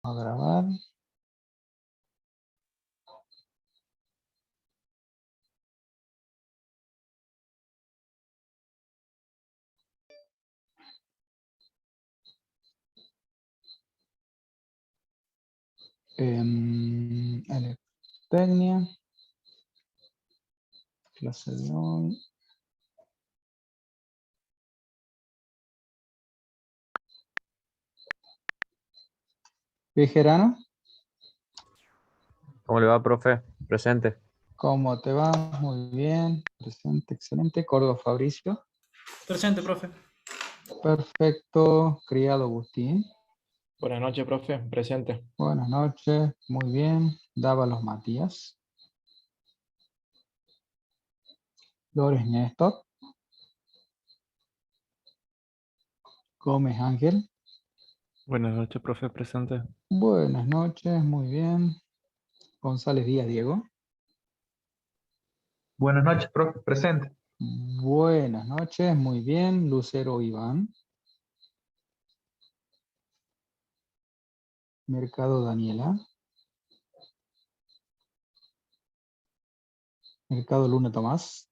a grabar. Electecnia, clase de hoy. Bejerano, ¿Cómo le va, profe? Presente. ¿cómo te va? Muy bien, presente, excelente. Córdoba Fabricio. Presente, profe. Perfecto. Criado Agustín. Buenas noches, profe. Presente. Buenas noches, muy bien. Dávalos Matías. Flores Néstor. Gómez Ángel. Buenas noches, profe. Presente. Buenas noches, muy bien. González Díaz Diego. Buenas noches, profe. Presente. Buenas noches, muy bien. Lucero Iván. Mercado Daniela. Mercado Luna Tomás.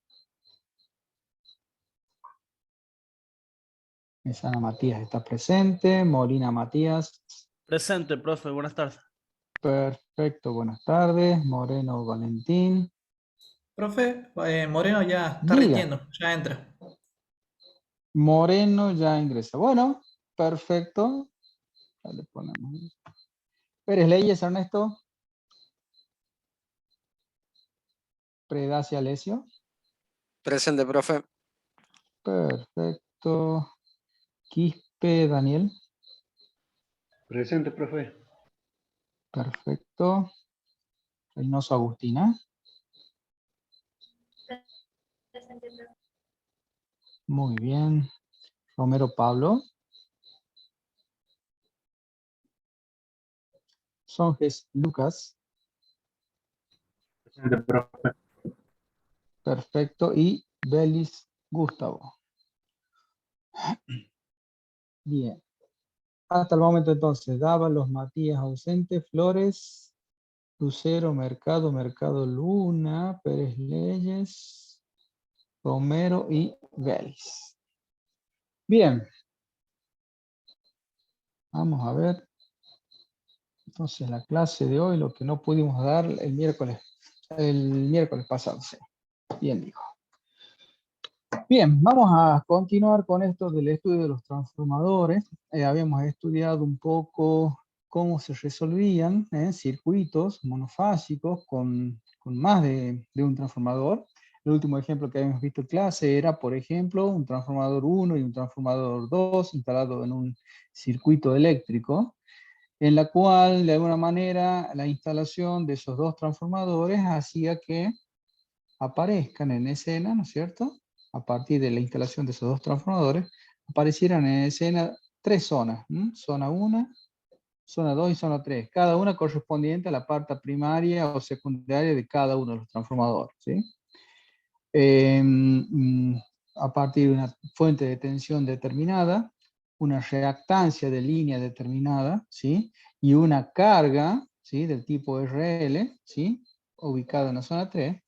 Mesana Matías está presente. Molina Matías. Presente, profe. Buenas tardes. Perfecto, buenas tardes. Moreno Valentín. Profe, Moreno ya está Diga. rindiendo, ya entra. Moreno ya ingresa. Bueno, perfecto. Ya le ponemos. Pérez Leyes, Ernesto. Predacia Alesio. Presente, profe. Perfecto. Quispe Daniel. Presente, profe. Perfecto. Reynoso Agustina. Muy bien. Romero Pablo. Songes Lucas. Presente, profe. Perfecto. Y Belis Gustavo. Bien. Hasta el momento entonces, Dávalos, Matías ausente, Flores, Lucero, Mercado, Mercado Luna, Pérez Leyes, Romero y Vélez. Bien. Vamos a ver. Entonces la clase de hoy, lo que no pudimos dar el miércoles pasado. Sí. Bien dijo. Bien, vamos a continuar con esto del estudio de los transformadores. Habíamos estudiado un poco cómo se resolvían circuitos monofásicos con más de un transformador. El último ejemplo que habíamos visto en clase era, por ejemplo, un transformador 1 y un transformador 2 instalado en un circuito eléctrico, en la cual, de alguna manera, la instalación de esos dos transformadores hacía que aparezcan en escena, ¿no es cierto? A partir de la instalación de esos dos transformadores, aparecieran en escena tres zonas, zona 1, zona 2 y zona 3, cada una correspondiente a la parte primaria o secundaria de cada uno de los transformadores, ¿sí? A partir de una fuente de tensión determinada, una reactancia de línea determinada, ¿sí? Y una carga, ¿sí? Del tipo RL, ¿sí? Ubicada en la zona 3,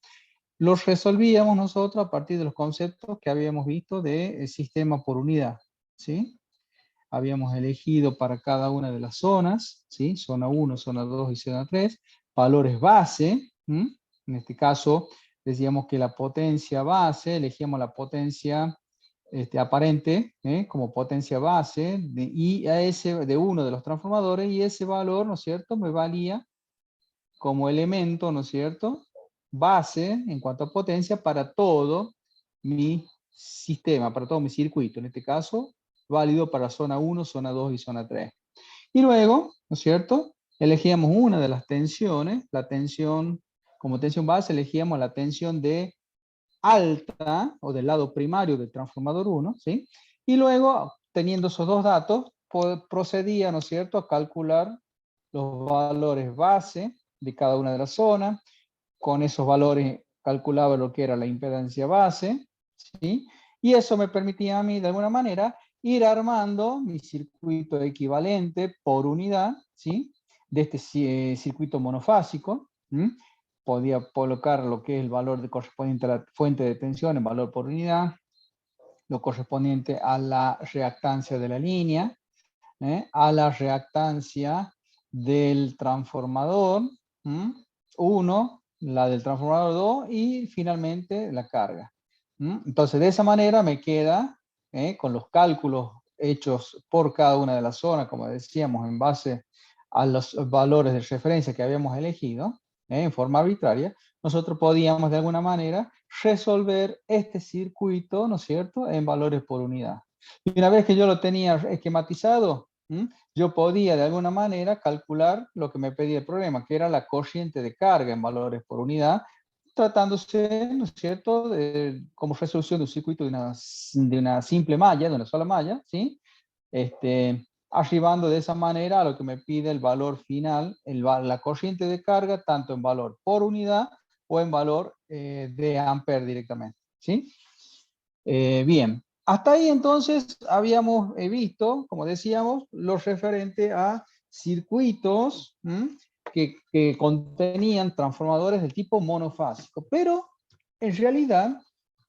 los resolvíamos nosotros a partir de los conceptos que habíamos visto de sistema por unidad, ¿sí? Habíamos elegido para cada una de las zonas, ¿sí? Zona 1, zona 2 y zona 3, valores base, en este caso decíamos que la potencia base, elegíamos la potencia aparente como potencia base y a ese, de uno de los transformadores, y ese valor, ¿no es cierto?, me valía como elemento, ¿no es cierto?, base en cuanto a potencia para todo mi sistema, para todo mi circuito, en este caso, válido para zona 1, zona 2 y zona 3. Y luego, ¿no es cierto?, elegíamos una de las tensiones, la tensión, como tensión base, elegíamos la tensión de alta, o del lado primario del transformador 1, ¿sí? Y luego, teniendo esos dos datos, procedía, ¿no es cierto?, a calcular los valores base de cada una de las zonas. Con esos valores calculaba lo que era la impedancia base, ¿sí? Y eso me permitía a mí, de alguna manera, ir armando mi circuito equivalente por unidad, ¿sí? de este circuito monofásico. Podía colocar lo que es el valor correspondiente a la fuente de tensión en valor por unidad, lo correspondiente a la reactancia de la línea, a la reactancia del transformador 1, la del transformador 2 y finalmente la carga. Entonces de esa manera me queda con los cálculos hechos por cada una de las zonas, como decíamos, en base a los valores de referencia que habíamos elegido, en forma arbitraria, nosotros podíamos de alguna manera resolver este circuito, ¿no es cierto?, en valores por unidad. Y una vez que yo lo tenía esquematizado, yo podía de alguna manera calcular lo que me pedía el problema, que era la corriente de carga en valores por unidad, tratándose, ¿no es cierto?, como resolución de un circuito de una simple malla, de una sola malla, ¿sí? Arribando de esa manera a lo que me pide el valor final, la corriente de carga, tanto en valor por unidad o en valor de ampere directamente, ¿sí? Bien, hasta ahí entonces habíamos visto, como decíamos, lo referente a circuitos que contenían transformadores del tipo monofásico, pero en realidad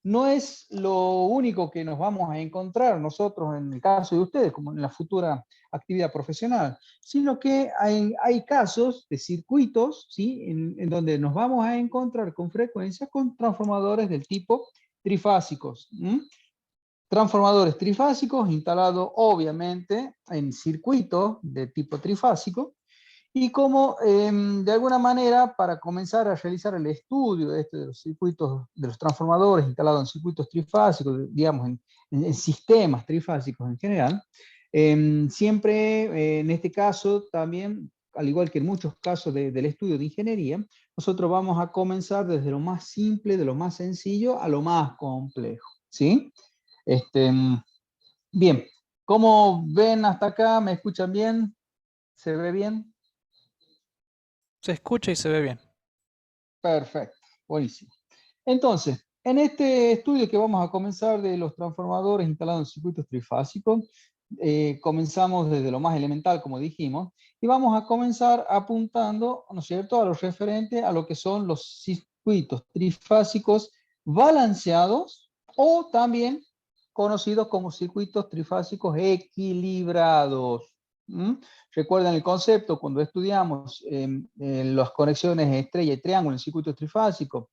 no es lo único que nos vamos a encontrar nosotros en el caso de ustedes, como en la futura actividad profesional, sino que hay casos de circuitos, ¿sí?, en donde nos vamos a encontrar con frecuencia con transformadores del tipo trifásicos. Transformadores trifásicos instalados obviamente en circuitos de tipo trifásico, y como de alguna manera para comenzar a realizar el estudio de los circuitos, de los transformadores instalados en circuitos trifásicos, digamos en sistemas trifásicos en general, siempre en este caso también, al igual que en muchos casos del estudio de ingeniería, nosotros vamos a comenzar desde lo más simple, de lo más sencillo a lo más complejo, ¿sí? Bien, ¿cómo ven hasta acá? ¿Me escuchan bien? ¿Se ve bien? Se escucha y se ve bien. Perfecto, buenísimo. Entonces, en este estudio que vamos a comenzar de los transformadores instalados en circuitos trifásicos, comenzamos desde lo más elemental, como dijimos, y vamos a comenzar apuntando, ¿no es cierto?, a lo referente a lo que son los circuitos trifásicos balanceados o también conocidos como circuitos trifásicos equilibrados. ¿Recuerdan el concepto cuando estudiamos las conexiones estrella y triángulo en circuitos trifásicos?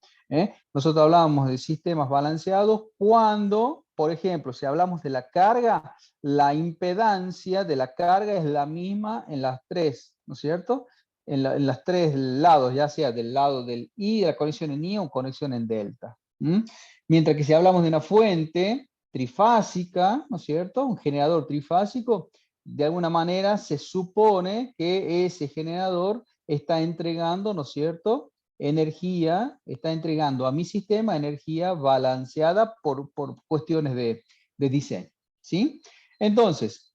Nosotros hablábamos de sistemas balanceados cuando, por ejemplo, si hablamos de la carga, la impedancia de la carga es la misma en las tres, ¿no es cierto? En las tres lados, ya sea del lado del I de la conexión en I o conexión en delta. Mientras que si hablamos de una fuente trifásica, ¿no es cierto?, un generador trifásico, de alguna manera se supone que ese generador está entregando, ¿no es cierto?, energía, está entregando a mi sistema energía balanceada por cuestiones de diseño, ¿sí? Entonces,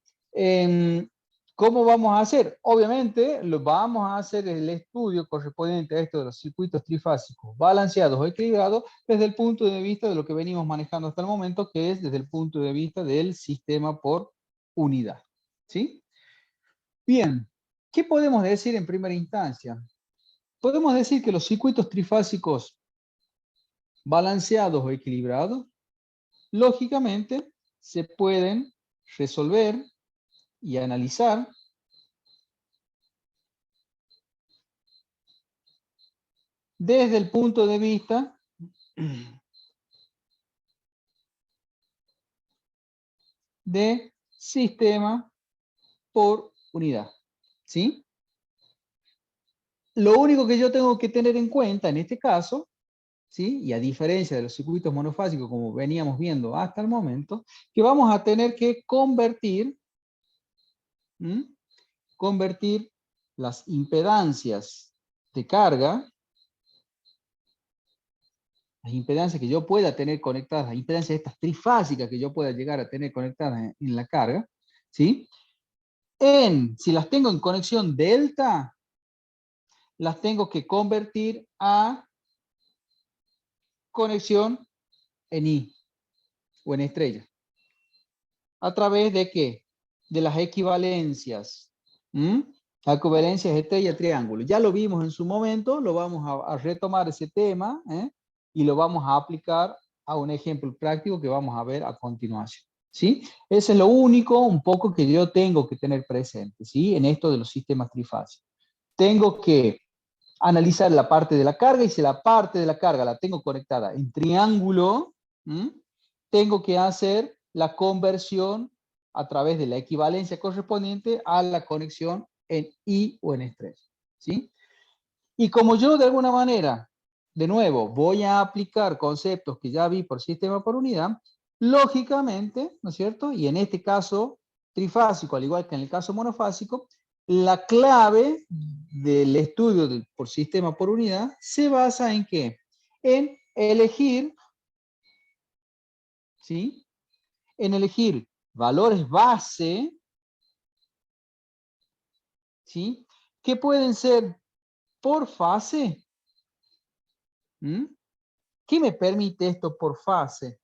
¿cómo vamos a hacer? Obviamente, vamos a hacer el estudio correspondiente a esto de los circuitos trifásicos balanceados o equilibrados desde el punto de vista de lo que venimos manejando hasta el momento, que es desde el punto de vista del sistema por unidad, ¿sí? Bien, ¿qué podemos decir en primera instancia? Podemos decir que los circuitos trifásicos balanceados o equilibrados, lógicamente, se pueden resolver y analizar desde el punto de vista de sistema por unidad, ¿sí? Lo único que yo tengo que tener en cuenta en este caso, ¿sí?, y a diferencia de los circuitos monofásicos como veníamos viendo hasta el momento, que vamos a tener que convertir las impedancias de carga, las impedancias que yo pueda tener conectadas, las impedancias estas trifásicas que yo pueda llegar a tener conectadas en la carga, ¿sí?, si las tengo en conexión delta, las tengo que convertir a conexión en I o en estrella. ¿A través de qué? De las equivalencias. La equivalencia es estrella triángulo. Ya lo vimos en su momento, lo vamos a retomar ese tema, y lo vamos a aplicar a un ejemplo práctico que vamos a ver a continuación, ¿sí? Ese es lo único un poco que yo tengo que tener presente, ¿sí? En esto de los sistemas trifásicos. Tengo que analizar la parte de la carga, y si la parte de la carga la tengo conectada en triángulo, tengo que hacer la conversión a través de la equivalencia correspondiente a la conexión en I o en estrella, ¿sí? Y como yo de alguna manera, de nuevo, voy a aplicar conceptos que ya vi por sistema por unidad, lógicamente, ¿no es cierto? Y en este caso trifásico, al igual que en el caso monofásico, la clave del estudio por sistema por unidad se basa en ¿qué? En elegir, ¿sí? En elegir valores base, ¿sí? Que pueden ser por fase. ¿Qué me permite esto por fase?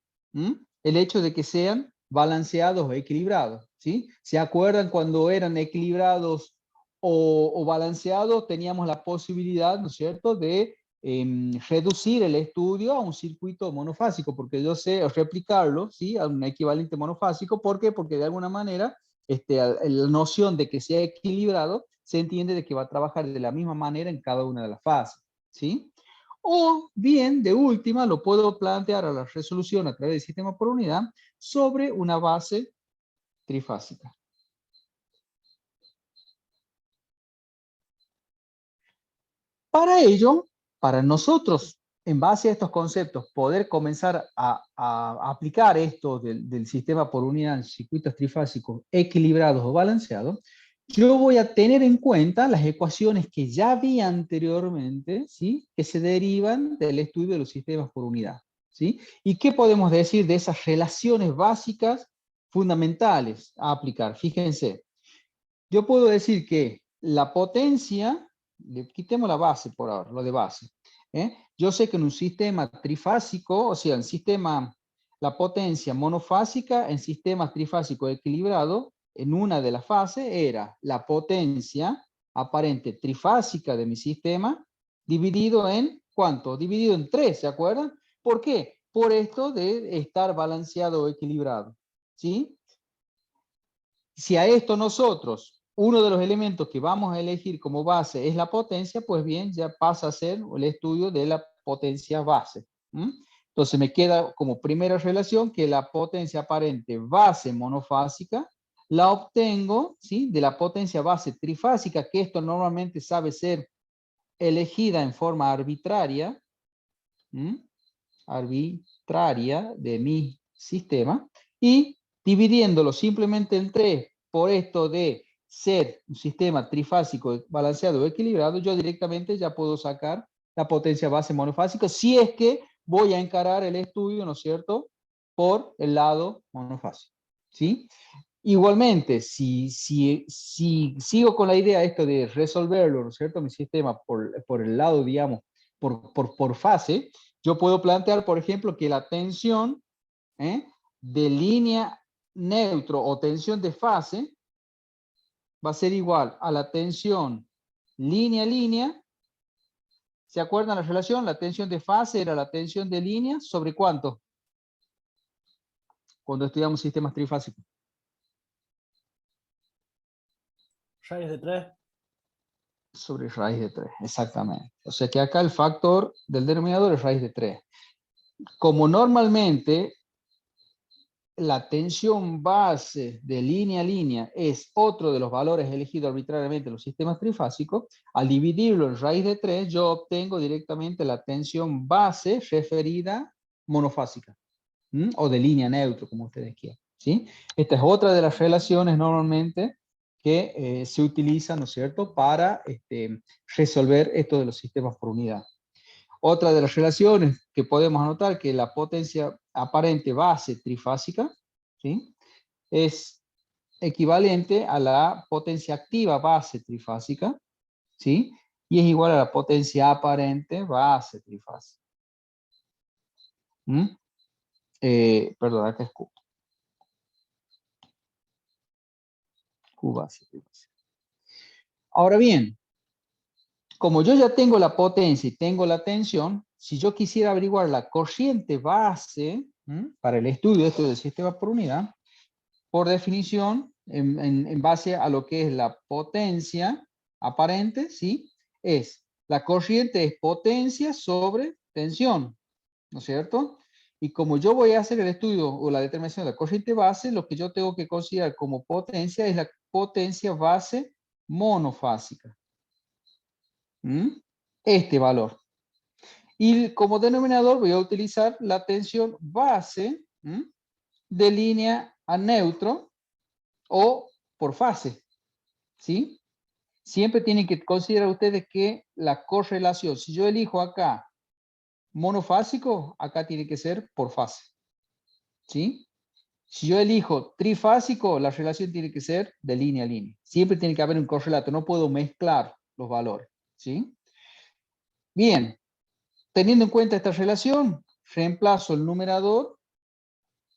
El hecho de que sean balanceados o equilibrados, ¿sí? ¿Se acuerdan cuando eran equilibrados o balanceados? Teníamos la posibilidad, ¿no es cierto?, de reducir el estudio a un circuito monofásico, porque yo sé replicarlo, ¿sí?, a un equivalente monofásico. ¿Por qué? Porque de alguna manera la noción de que sea equilibrado se entiende de que va a trabajar de la misma manera en cada una de las fases, ¿sí? O bien, de última, lo puedo plantear a la resolución a través del sistema por unidad sobre una base trifásica. Para ello, para nosotros, en base a estos conceptos, poder comenzar a aplicar esto del sistema por unidad en circuitos trifásicos equilibrados o balanceados, yo voy a tener en cuenta las ecuaciones que ya vi anteriormente, ¿sí?, que se derivan del estudio de los sistemas por unidad, ¿sí? ¿Y qué podemos decir de esas relaciones básicas fundamentales a aplicar? Fíjense, yo puedo decir que la potencia, quitemos la base por ahora, lo de base, yo sé que en un sistema trifásico, o sea, en sistema, la potencia monofásica en sistemas trifásicos equilibrados, en una de las fases era la potencia aparente trifásica de mi sistema dividido en, ¿cuánto? Dividido en 3, ¿se acuerdan? ¿Por qué? Por esto de estar balanceado o equilibrado, ¿sí? Si a esto nosotros, uno de los elementos que vamos a elegir como base es la potencia, pues bien, ya pasa a ser el estudio de la potencia base. Entonces me queda como primera relación que la potencia aparente base monofásica la obtengo, ¿sí?, de la potencia base trifásica, que esto normalmente sabe ser elegida en forma arbitraria, arbitraria de mi sistema, y dividiéndolo simplemente en 3 por esto de ser un sistema trifásico balanceado o equilibrado, yo directamente ya puedo sacar la potencia base monofásica si es que voy a encarar el estudio, ¿no es cierto?, por el lado monofásico, ¿sí? Igualmente, si sigo con la idea esto de resolverlo, ¿no es cierto?, mi sistema por el lado, digamos, por fase, yo puedo plantear, por ejemplo, que la tensión de línea neutro o tensión de fase va a ser igual a la tensión línea-línea. ¿Se acuerdan la relación? La tensión de fase era la tensión de línea sobre ¿cuánto? Cuando estudiamos sistemas trifásicos. Raíz de 3. Sobre raíz de 3, exactamente. O sea que acá el factor del denominador es raíz de 3. Como normalmente la tensión base de línea a línea es otro de los valores elegidos arbitrariamente en los sistemas trifásicos, al dividirlo en raíz de 3, yo obtengo directamente la tensión base referida monofásica, o de línea neutro, como ustedes quieran, ¿sí? Esta es otra de las relaciones normalmente que se utilizan, ¿no es cierto?, para resolver esto de los sistemas por unidad. Otra de las relaciones que podemos anotar que la potencia aparente base trifásica, ¿sí?, es equivalente a la potencia activa base trifásica, ¿sí?, y es igual a la potencia aparente base trifásica. Perdón, acá es Q. Q base trifásica. Ahora bien, como yo ya tengo la potencia y tengo la tensión, si yo quisiera averiguar la corriente base para el estudio de esto del sistema por unidad, por definición, en base a lo que es la potencia aparente, ¿sí? La corriente es potencia sobre tensión, ¿no es cierto? Y como yo voy a hacer el estudio o la determinación de la corriente base, lo que yo tengo que considerar como potencia es la potencia base monofásica. Este valor. Y como denominador voy a utilizar la tensión base de línea a neutro o por fase, ¿sí? Siempre tienen que considerar ustedes que la correlación, si yo elijo acá monofásico, acá tiene que ser por fase, ¿sí? Si yo elijo trifásico, la relación tiene que ser de línea a línea. Siempre tiene que haber un correlato, no puedo mezclar los valores, ¿sí? Bien, teniendo en cuenta esta relación, reemplazo el numerador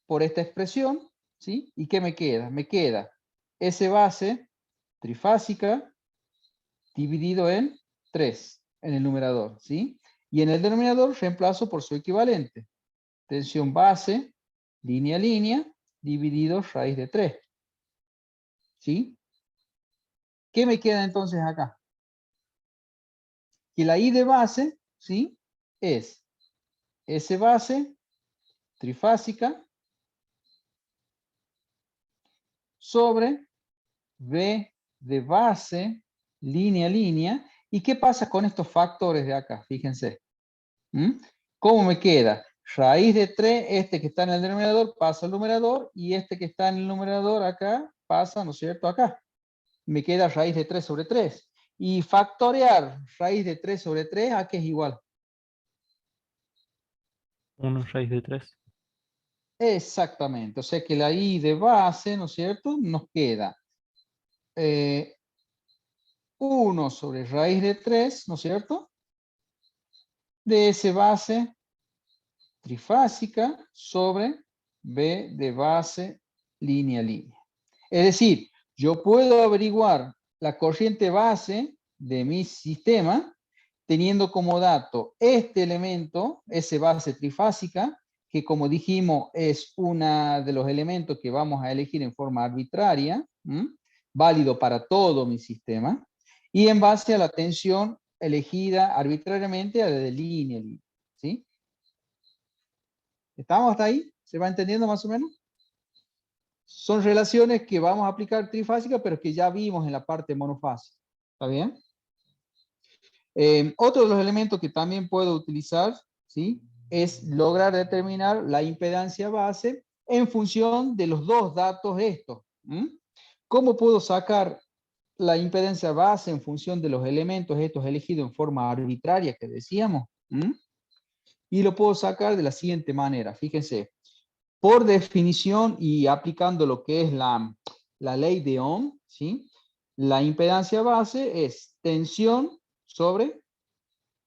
por esta expresión, ¿sí? ¿Y qué me queda? Me queda S base trifásica dividido en 3 en el numerador, ¿sí? Y en el denominador reemplazo por su equivalente. Tensión base, línea a línea, dividido raíz de 3. ¿Sí? ¿Qué me queda entonces acá? Que la I de base, ¿sí? Es S base trifásica sobre B de base, línea a línea. ¿Y qué pasa con estos factores de acá? Fíjense. ¿Cómo me queda? Raíz de 3, este que está en el denominador pasa al numerador y este que está en el numerador acá pasa, ¿no es cierto? Acá. Me queda raíz de 3 sobre 3. Y factorear raíz de 3 sobre 3, ¿a qué es igual? 1 raíz de 3. Exactamente. O sea que la I de base, ¿no es cierto? Nos queda 1 sobre raíz de 3, ¿no es cierto? De S base trifásica sobre B de base línea a línea. Es decir, yo puedo averiguar la corriente base de mi sistema teniendo como dato este elemento, S base trifásica, que como dijimos es uno de los elementos que vamos a elegir en forma arbitraria, válido para todo mi sistema, y en base a la tensión elegida arbitrariamente a la de línea a línea, ¿sí? ¿Estamos hasta ahí? ¿Se va entendiendo más o menos? Son relaciones que vamos a aplicar trifásicas, pero que ya vimos en la parte monofásica. ¿Está bien? Otro de los elementos que también puedo utilizar, ¿sí? Es lograr determinar la impedancia base en función de los dos datos estos. ¿Cómo puedo sacar la impedancia base en función de los elementos estos elegidos en forma arbitraria que decíamos? Y lo puedo sacar de la siguiente manera. Fíjense. Por definición y aplicando lo que es la ley de Ohm, ¿sí? La impedancia base es tensión sobre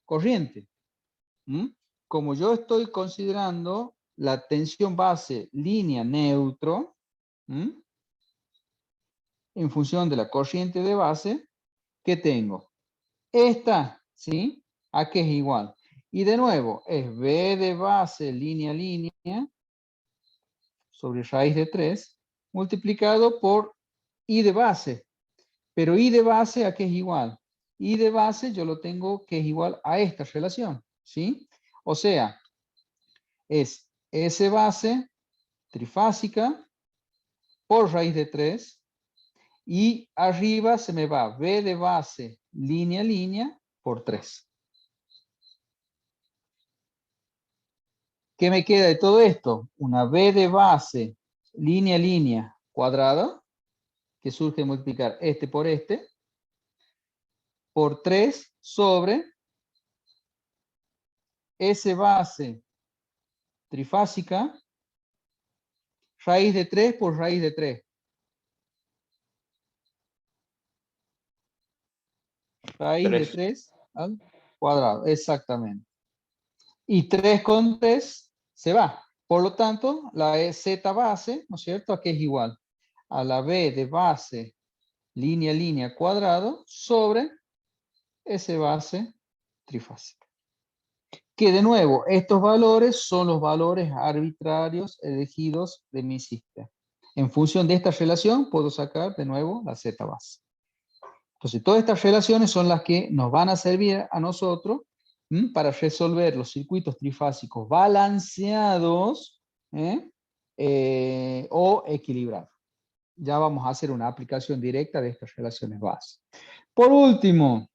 corriente. Como yo estoy considerando la tensión base línea neutro, en función de la corriente de base, ¿qué tengo? Esta, ¿sí? ¿A qué es igual? Y de nuevo, es B de base línea a línea sobre raíz de 3 multiplicado por I de base. Pero I de base, ¿a qué es igual? I de base yo lo tengo que es igual a esta relación, ¿sí? O sea, es S base trifásica por raíz de 3 y arriba se me va B de base línea a línea por 3. ¿Qué me queda de todo esto? Una B de base línea a línea cuadrada, que surge de multiplicar este por 3 sobre S base trifásica, raíz de 3 por raíz de 3. Raíz de 3 al cuadrado, exactamente. Y 3 con 3 se va. Por lo tanto, la Z base, ¿no es cierto? ¿A qué es igual? A la B de base línea, línea, cuadrado, sobre S base trifásica. Que de nuevo, estos valores son los valores arbitrarios elegidos de mi sistema. En función de esta relación, puedo sacar de nuevo la Z base. Entonces, todas estas relaciones son las que nos van a servir a nosotros para resolver los circuitos trifásicos balanceados o equilibrados. Ya vamos a hacer una aplicación directa de estas relaciones base. Por último,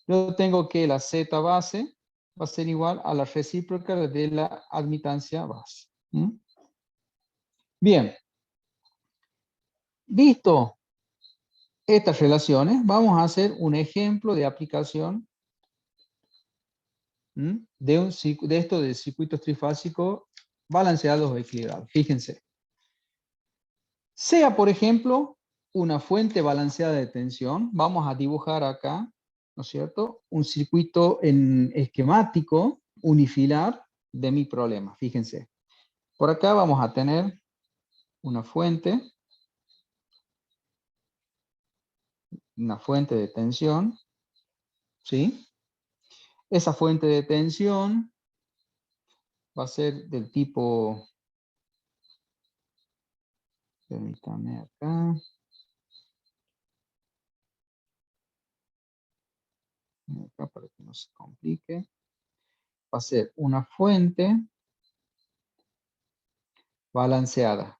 yo tengo que la Z base va a ser igual a la recíproca de la admitancia base. Bien. Visto estas relaciones, vamos a hacer un ejemplo de aplicación de esto de circuitos trifásicos balanceados o equilibrados. Fíjense. Sea, por ejemplo, una fuente balanceada de tensión. Vamos a dibujar acá, ¿no es cierto?, un circuito en esquemático unifilar de mi problema. Fíjense. Por acá vamos a tener una fuente de tensión, ¿sí? Esa fuente de tensión va a ser del tipo, permítame acá, para que no se complique, va a ser una fuente balanceada.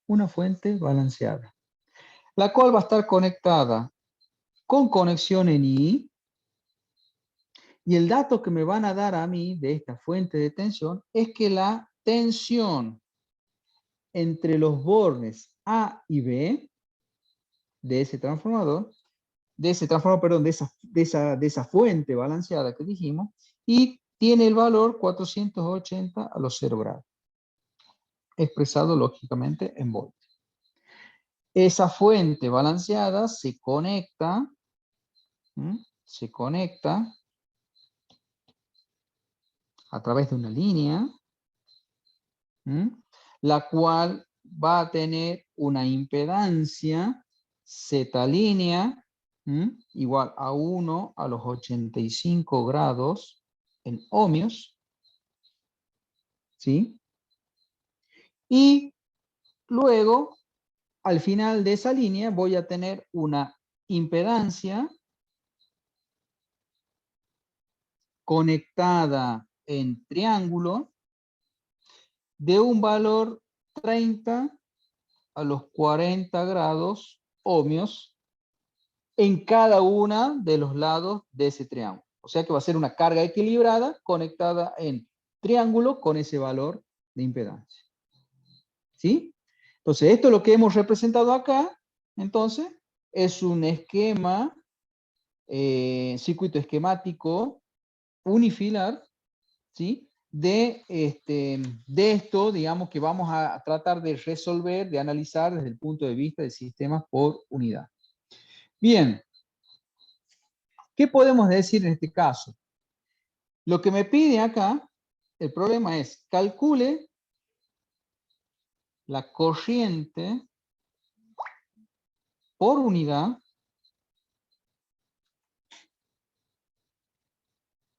Una fuente balanceada, la cual va a estar conectada con conexión en I, y el dato que me van a dar a mí de esta fuente de tensión es que la tensión entre los bornes A y B de ese transformador, de esa fuente balanceada que dijimos, y tiene el valor 480 a los 0 grados, expresado lógicamente en voltios. Esa fuente balanceada se conecta a través de una línea, la cual va a tener una impedancia Z línea igual a 1 a los 85 grados en ohmios, ¿sí? Y luego, al final de esa línea, voy a tener una impedancia conectada en triángulo de un valor 30 a los 40 grados ohmios en cada uno de los lados de ese triángulo. O sea que va a ser una carga equilibrada conectada en triángulo con ese valor de impedancia. ¿Sí? Entonces, esto es lo que hemos representado acá. Entonces, es un esquema, circuito esquemático unifilar, ¿sí?, de esto, digamos, que vamos a tratar de resolver, de analizar desde el punto de vista de sistemas por unidad. Bien, ¿qué podemos decir en este caso? Lo que me pide acá, el problema es, calcule la corriente por unidad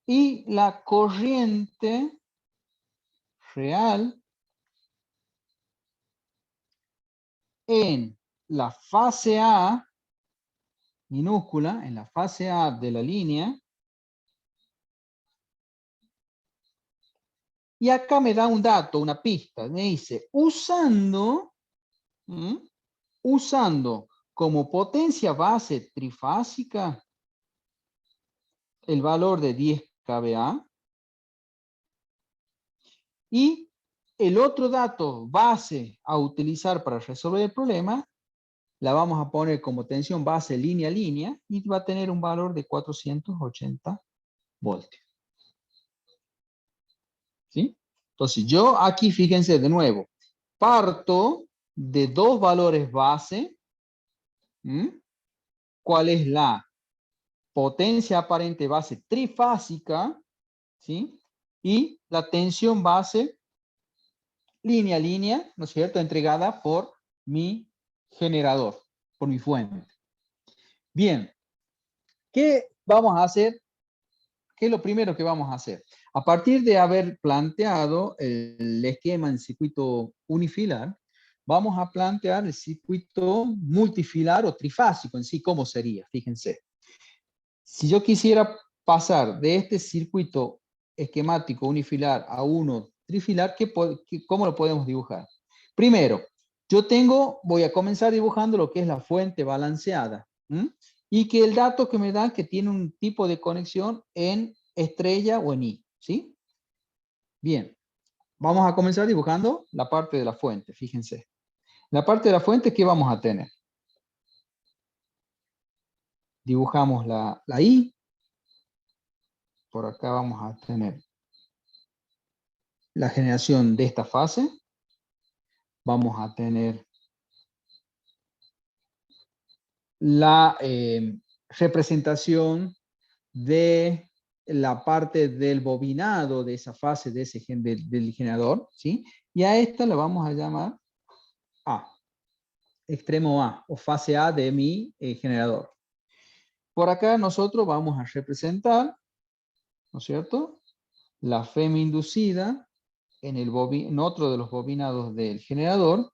y la corriente real en la fase A minúscula, en la fase A de la línea, y acá me da un dato, una pista, me dice, usando como potencia base trifásica el valor de 10 kVA, y el otro dato base a utilizar para resolver el problema, la vamos a poner como tensión base línea a línea, y va a tener un valor de 480 voltios. ¿Sí? Entonces yo aquí, fíjense de nuevo, parto de dos valores base. ¿Cuál es la potencia aparente base trifásica? ¿Sí? Y la tensión base línea a línea, ¿no es cierto?, entregada por mi generador, por mi fuente. Bien, ¿qué vamos a hacer? ¿Qué es lo primero que vamos a hacer? A partir de haber planteado el esquema en circuito unifilar, vamos a plantear el circuito multifilar o trifásico en sí. ¿Cómo sería? Fíjense. Si yo quisiera pasar de este circuito esquemático unifilar a uno trifilar, ¿cómo lo podemos dibujar? Primero, voy a comenzar dibujando lo que es la fuente balanceada. Y que el dato que me da que tiene un tipo de conexión en estrella o en I, ¿sí? Bien, vamos a comenzar dibujando la parte de la fuente, fíjense. La parte de la fuente, ¿qué vamos a tener? Dibujamos la I. Por acá vamos a tener la generación de esta fase. Vamos a tener la representación de la parte del bobinado de esa fase del generador, ¿sí? Y a esta la vamos a llamar A, extremo A, o fase A de mi generador. Por acá nosotros vamos a representar, ¿no es cierto?, la FEM inducida en otro de los bobinados del generador,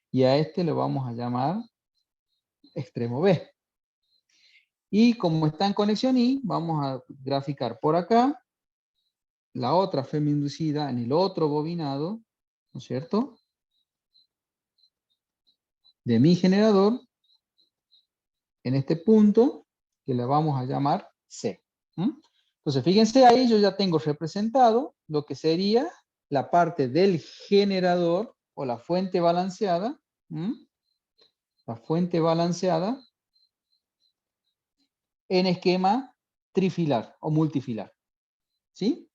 y a este le vamos a llamar extremo B. Y como está en conexión I, vamos a graficar por acá la otra FEM inducida en el otro bobinado, ¿no es cierto?, de mi generador, en este punto, que le vamos a llamar C. Entonces, fíjense ahí, yo ya tengo representado lo que sería la parte del generador o la fuente balanceada, la fuente balanceada en esquema trifilar o multifilar, ¿sí?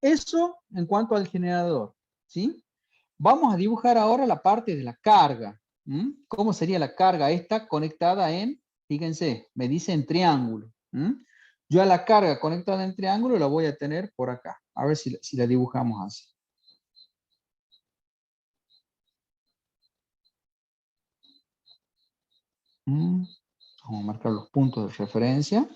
Eso en cuanto al generador, ¿sí? Vamos a dibujar ahora la parte de la carga. ¿Cómo sería la carga esta conectada fíjense, me dice en triángulo. Yo a la carga conectada en triángulo la voy a tener por acá. A ver si la dibujamos así. Vamos a marcar los puntos de referencia.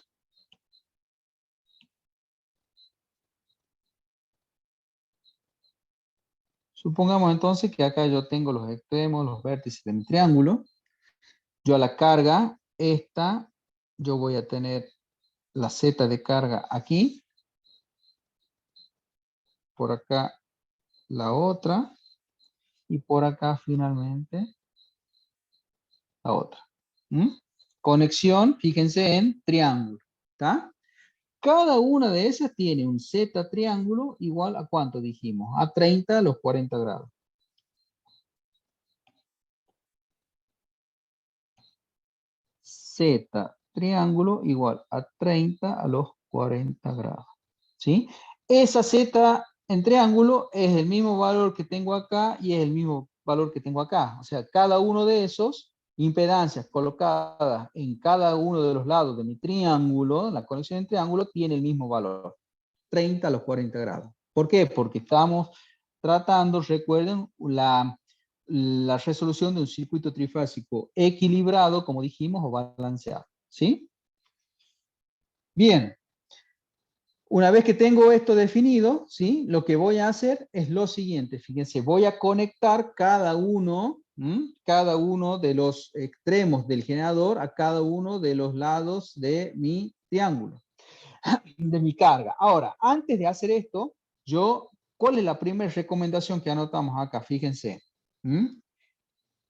Supongamos entonces que acá yo tengo los extremos, los vértices de mi triángulo. Yo a la carga, yo voy a tener la Z de carga aquí. Por acá la otra. Y por acá finalmente la otra. Conexión, fíjense en triángulo. ¿Está? Cada una de esas tiene un Z triángulo igual a ¿cuánto dijimos? A 30 a los 40 grados. Z triángulo igual a 30 a los 40 grados. ¿Sí? Esa Z en triángulo es el mismo valor que tengo acá y es el mismo valor que tengo acá. O sea, cada uno de esos impedancias colocadas en cada uno de los lados de mi triángulo, la conexión en triángulo, tiene el mismo valor. 30 a los 40 grados. ¿Por qué? Porque estamos tratando, recuerden, la resolución de un circuito trifásico equilibrado, como dijimos, o balanceado. ¿Sí? Bien. Una vez que tengo esto definido, ¿sí? Lo que voy a hacer es lo siguiente. Fíjense, voy a conectar cada uno de los extremos del generador a cada uno de los lados de mi triángulo, de mi carga. Ahora, antes de hacer esto, ¿cuál es la primera recomendación que anotamos acá? Fíjense.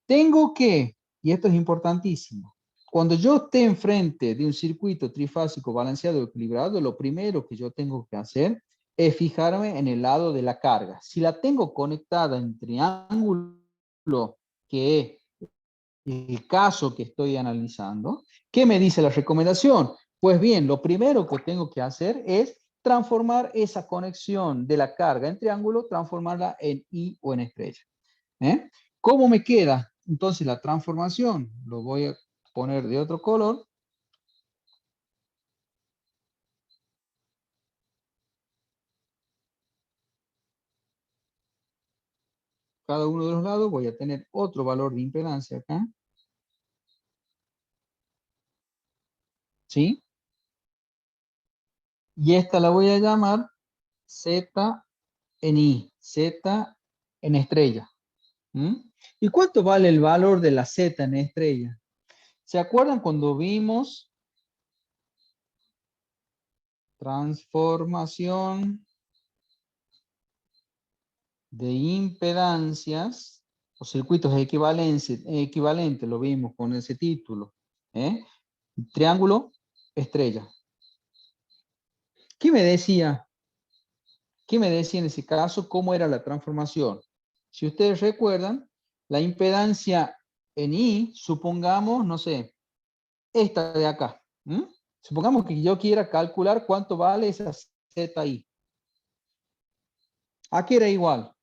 Tengo que, y esto es importantísimo, cuando yo esté enfrente de un circuito trifásico balanceado o equilibrado, lo primero que yo tengo que hacer es fijarme en el lado de la carga. Si la tengo conectada en triángulo, que es el caso que estoy analizando, ¿qué me dice la recomendación? Pues bien, lo primero que tengo que hacer es transformar esa conexión de la carga en triángulo, transformarla en I o en estrella. ¿Cómo me queda entonces la transformación? Lo voy a poner de otro color. cada uno de los lados voy a tener otro valor de impedancia acá. ¿Sí? Y esta la voy a llamar Z en I, Z en estrella. ¿Y cuánto vale el valor de la Z en estrella? ¿Se acuerdan cuando vimos transformación de impedancias o circuitos equivalentes? Lo vimos con ese título. Triángulo, estrella. ¿Qué me decía? ¿Qué me decía en ese caso? ¿Cómo era la transformación? Si ustedes recuerdan, la impedancia en I, supongamos, no sé, esta de acá. Supongamos que yo quiera calcular cuánto vale esa ZI. Aquí era igual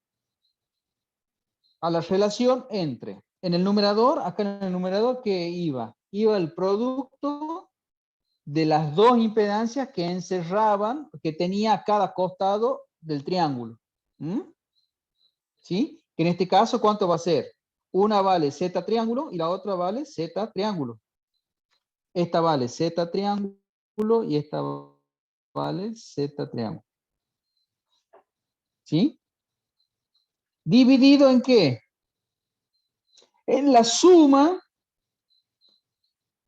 a la relación entre, en el numerador, acá en el numerador, ¿qué iba? Iba el producto de las dos impedancias que encerraban, que tenía a cada costado del triángulo. ¿Sí? Que en este caso, ¿cuánto va a ser? Una vale Z triángulo y la otra vale Z triángulo. Esta vale Z triángulo y esta vale Z triángulo. ¿Sí? ¿Dividido en qué? En la suma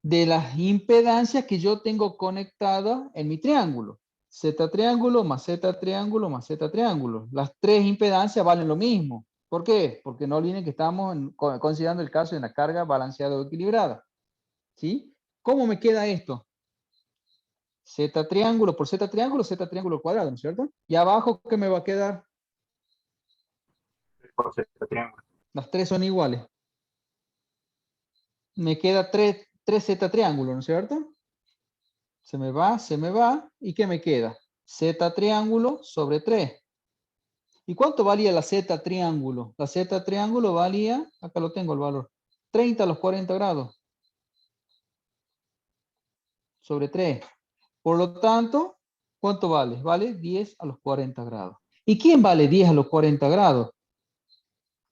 de las impedancias que yo tengo conectadas en mi triángulo. Z triángulo más Z triángulo más Z triángulo. Las tres impedancias valen lo mismo. ¿Por qué? Porque no olviden que estamos considerando el caso de una carga balanceada o equilibrada. ¿Sí? ¿Cómo me queda esto? Z triángulo por Z triángulo cuadrado, ¿no es cierto? Y abajo, ¿qué me va a quedar? Por Z triángulo. Las tres son iguales. Me queda 3Z triángulo, ¿no es cierto? Se me va. ¿Y qué me queda? Z triángulo sobre 3. ¿Y cuánto valía la Z triángulo? La Z triángulo valía, acá lo tengo el valor, 30 a los 40 grados. Sobre 3. Por lo tanto, ¿cuánto vale? Vale 10 a los 40 grados. ¿Y quién vale 10 a los 40 grados?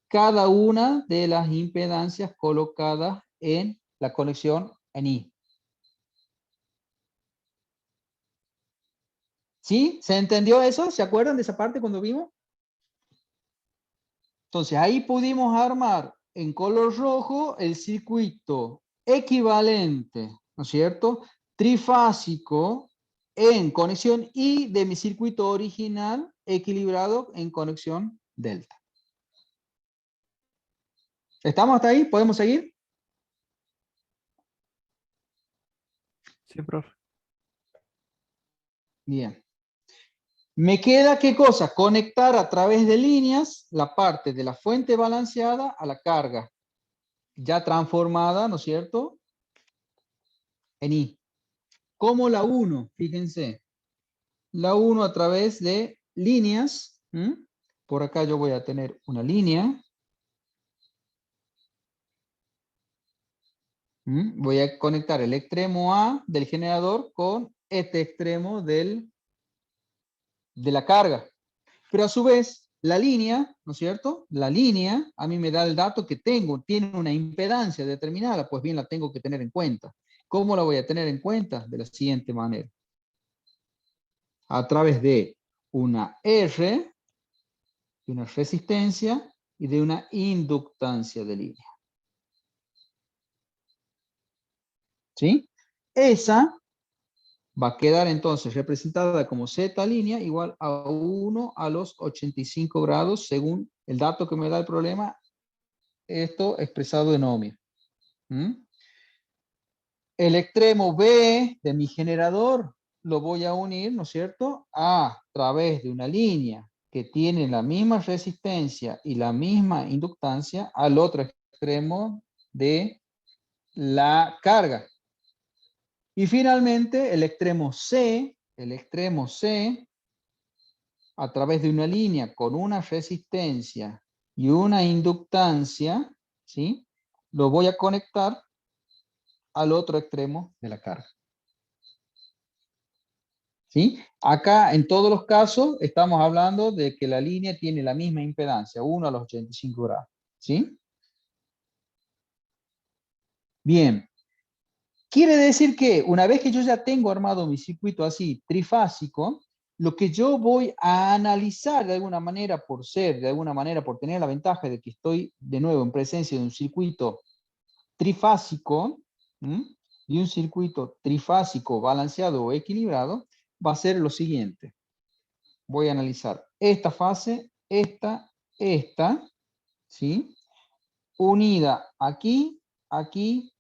Cada una de las impedancias colocadas en la conexión en I. ¿Sí? ¿Se entendió eso? ¿Se acuerdan de esa parte cuando vimos? Entonces ahí pudimos armar en color rojo el circuito equivalente, ¿no es cierto? Trifásico en conexión I de mi circuito original equilibrado en conexión delta. ¿Estamos hasta ahí? ¿Podemos seguir? Sí, profe. Bien. Me queda, ¿qué cosa? Conectar a través de líneas la parte de la fuente balanceada a la carga, ya transformada, ¿no es cierto?, en I. ¿Cómo la uno? Fíjense. La uno a través de líneas. Por acá yo voy a tener una línea. Voy a conectar el extremo A del generador con este extremo de la carga. Pero a su vez, la línea, ¿no es cierto? La línea a mí me da el dato que tiene una impedancia determinada, pues bien la tengo que tener en cuenta. ¿Cómo la voy a tener en cuenta? De la siguiente manera. A través de una R, de una resistencia y de una inductancia de línea. ¿Sí? Esa va a quedar entonces representada como Z línea igual a 1 a los 85 grados según el dato que me da el problema, esto expresado en ohmio. El extremo B de mi generador lo voy a unir, ¿no es cierto?, a través de una línea que tiene la misma resistencia y la misma inductancia al otro extremo de la carga. Y finalmente el extremo C, a través de una línea con una resistencia y una inductancia, ¿sí?, lo voy a conectar al otro extremo de la carga. ¿Sí? Acá, en todos los casos, estamos hablando de que la línea tiene la misma impedancia, 1 a los 85 grados. ¿Sí? Bien. Quiere decir que una vez que yo ya tengo armado mi circuito así, trifásico, lo que yo voy a analizar de alguna manera por tener la ventaja de que estoy de nuevo en presencia de un circuito trifásico, y un circuito trifásico balanceado o equilibrado, va a ser lo siguiente. Voy a analizar esta fase, esta, ¿sí? Unida aquí, aquí,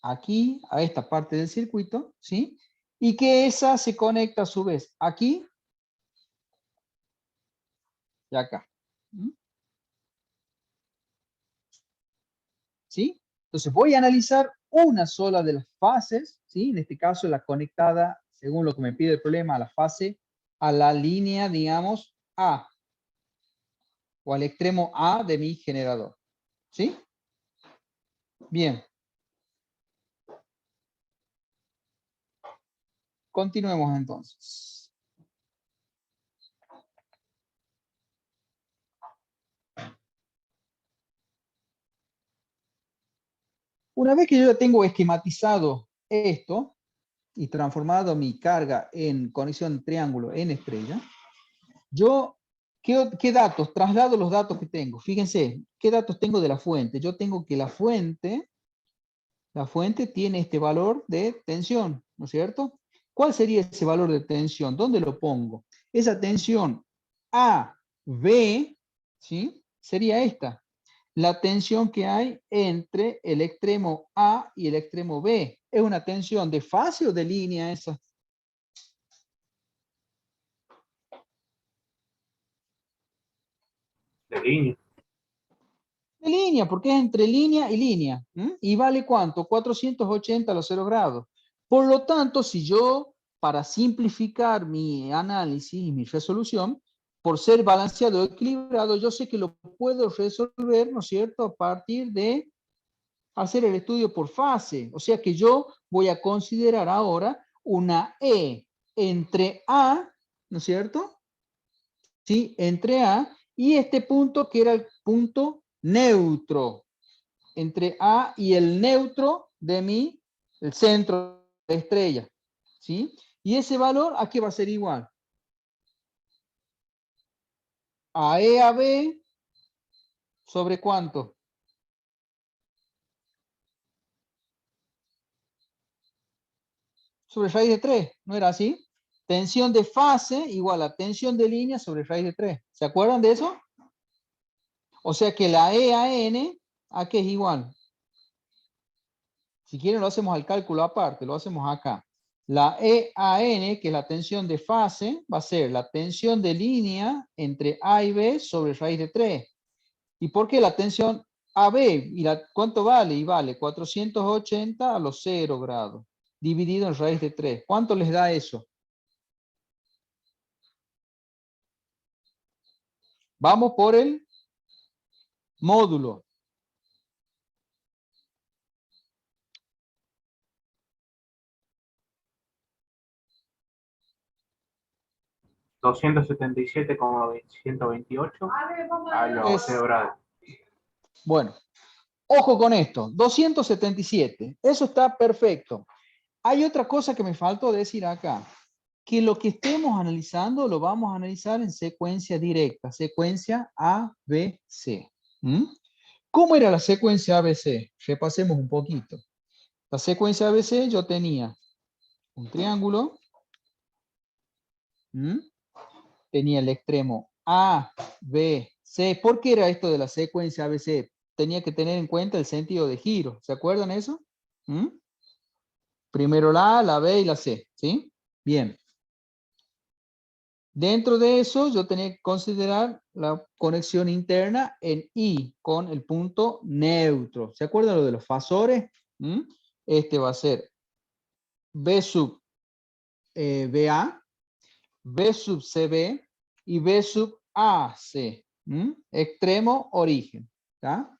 aquí, a esta parte del circuito, ¿sí? Y que esa se conecta a su vez aquí y acá. ¿Sí? Entonces voy a analizar una sola de las fases, ¿sí? En este caso la conectada, según lo que me pide el problema, a la fase, a la línea, digamos, A, o al extremo A de mi generador. ¿Sí? Bien. Continuemos entonces. Una vez que yo ya tengo esquematizado esto y transformado mi carga en conexión triángulo en estrella, yo, ¿qué datos? Traslado los datos que tengo. Fíjense, ¿qué datos tengo de la fuente? Yo tengo que la fuente tiene este valor de tensión, ¿no es cierto? ¿Cuál sería ese valor de tensión? ¿Dónde lo pongo? Esa tensión AB, ¿sí? Sería esta. La tensión que hay entre el extremo A y el extremo B. ¿Es una tensión de fase o de línea esa? De línea. De línea, porque es entre línea y línea. ¿Y vale cuánto? 480 a los 0 grados. Por lo tanto, si yo, para simplificar mi análisis y mi resolución, por ser balanceado o equilibrado, yo sé que lo puedo resolver, ¿no es cierto?, a partir de hacer el estudio por fase. O sea que yo voy a considerar ahora una E entre A, ¿no es cierto? ¿Sí? Entre A y este punto que era el punto neutro. Entre A y el neutro de el centro de estrella. ¿Sí? Y ese valor, ¿a qué va a ser igual? A E a B, ¿sobre cuánto? Sobre raíz de 3, ¿no era así? Tensión de fase igual a tensión de línea sobre raíz de 3. ¿Se acuerdan de eso? O sea que la E a N, ¿a qué es igual? Si quieren lo hacemos al cálculo aparte, lo hacemos acá. La E a N, que es la tensión de fase, va a ser la tensión de línea entre A y B sobre raíz de 3. ¿Y por qué la tensión AB? ¿Cuánto vale? Y vale 480 a los 0 grados, dividido en raíz de 3. ¿Cuánto les da eso? Vamos por el módulo. $277,128 a los 0 grados. Bueno, ojo con esto, 277, eso está perfecto. Hay otra cosa que me faltó decir acá, que lo que estemos analizando lo vamos a analizar en secuencia directa, secuencia ABC. ¿Cómo era la secuencia ABC? Repasemos un poquito. La secuencia ABC yo tenía un triángulo, tenía el extremo A, B, C. ¿Por qué era esto de la secuencia ABC? Tenía que tener en cuenta el sentido de giro. ¿Se acuerdan eso? Primero la A, la B y la C. ¿Sí? Bien. Dentro de eso, yo tenía que considerar la conexión interna en I con el punto neutro. ¿Se acuerdan lo de los fasores? Este va a ser B sub BA, B sub CB y B sub AC. Extremo, origen. ¿Tá?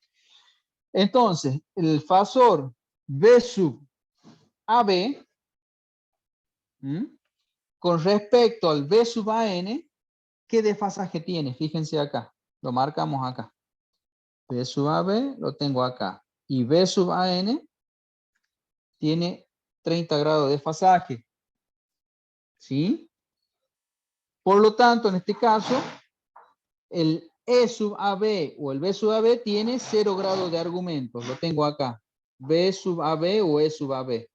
Entonces, el fasor B sub AB con respecto al B sub AN, ¿qué desfasaje tiene? Fíjense acá, lo marcamos acá. B sub AB lo tengo acá. Y B sub AN tiene 30 grados de desfasaje. ¿Sí? Por lo tanto, en este caso, el E sub AB o el B sub AB tiene 0 grados de argumentos. Lo tengo acá. B sub AB o E sub AB.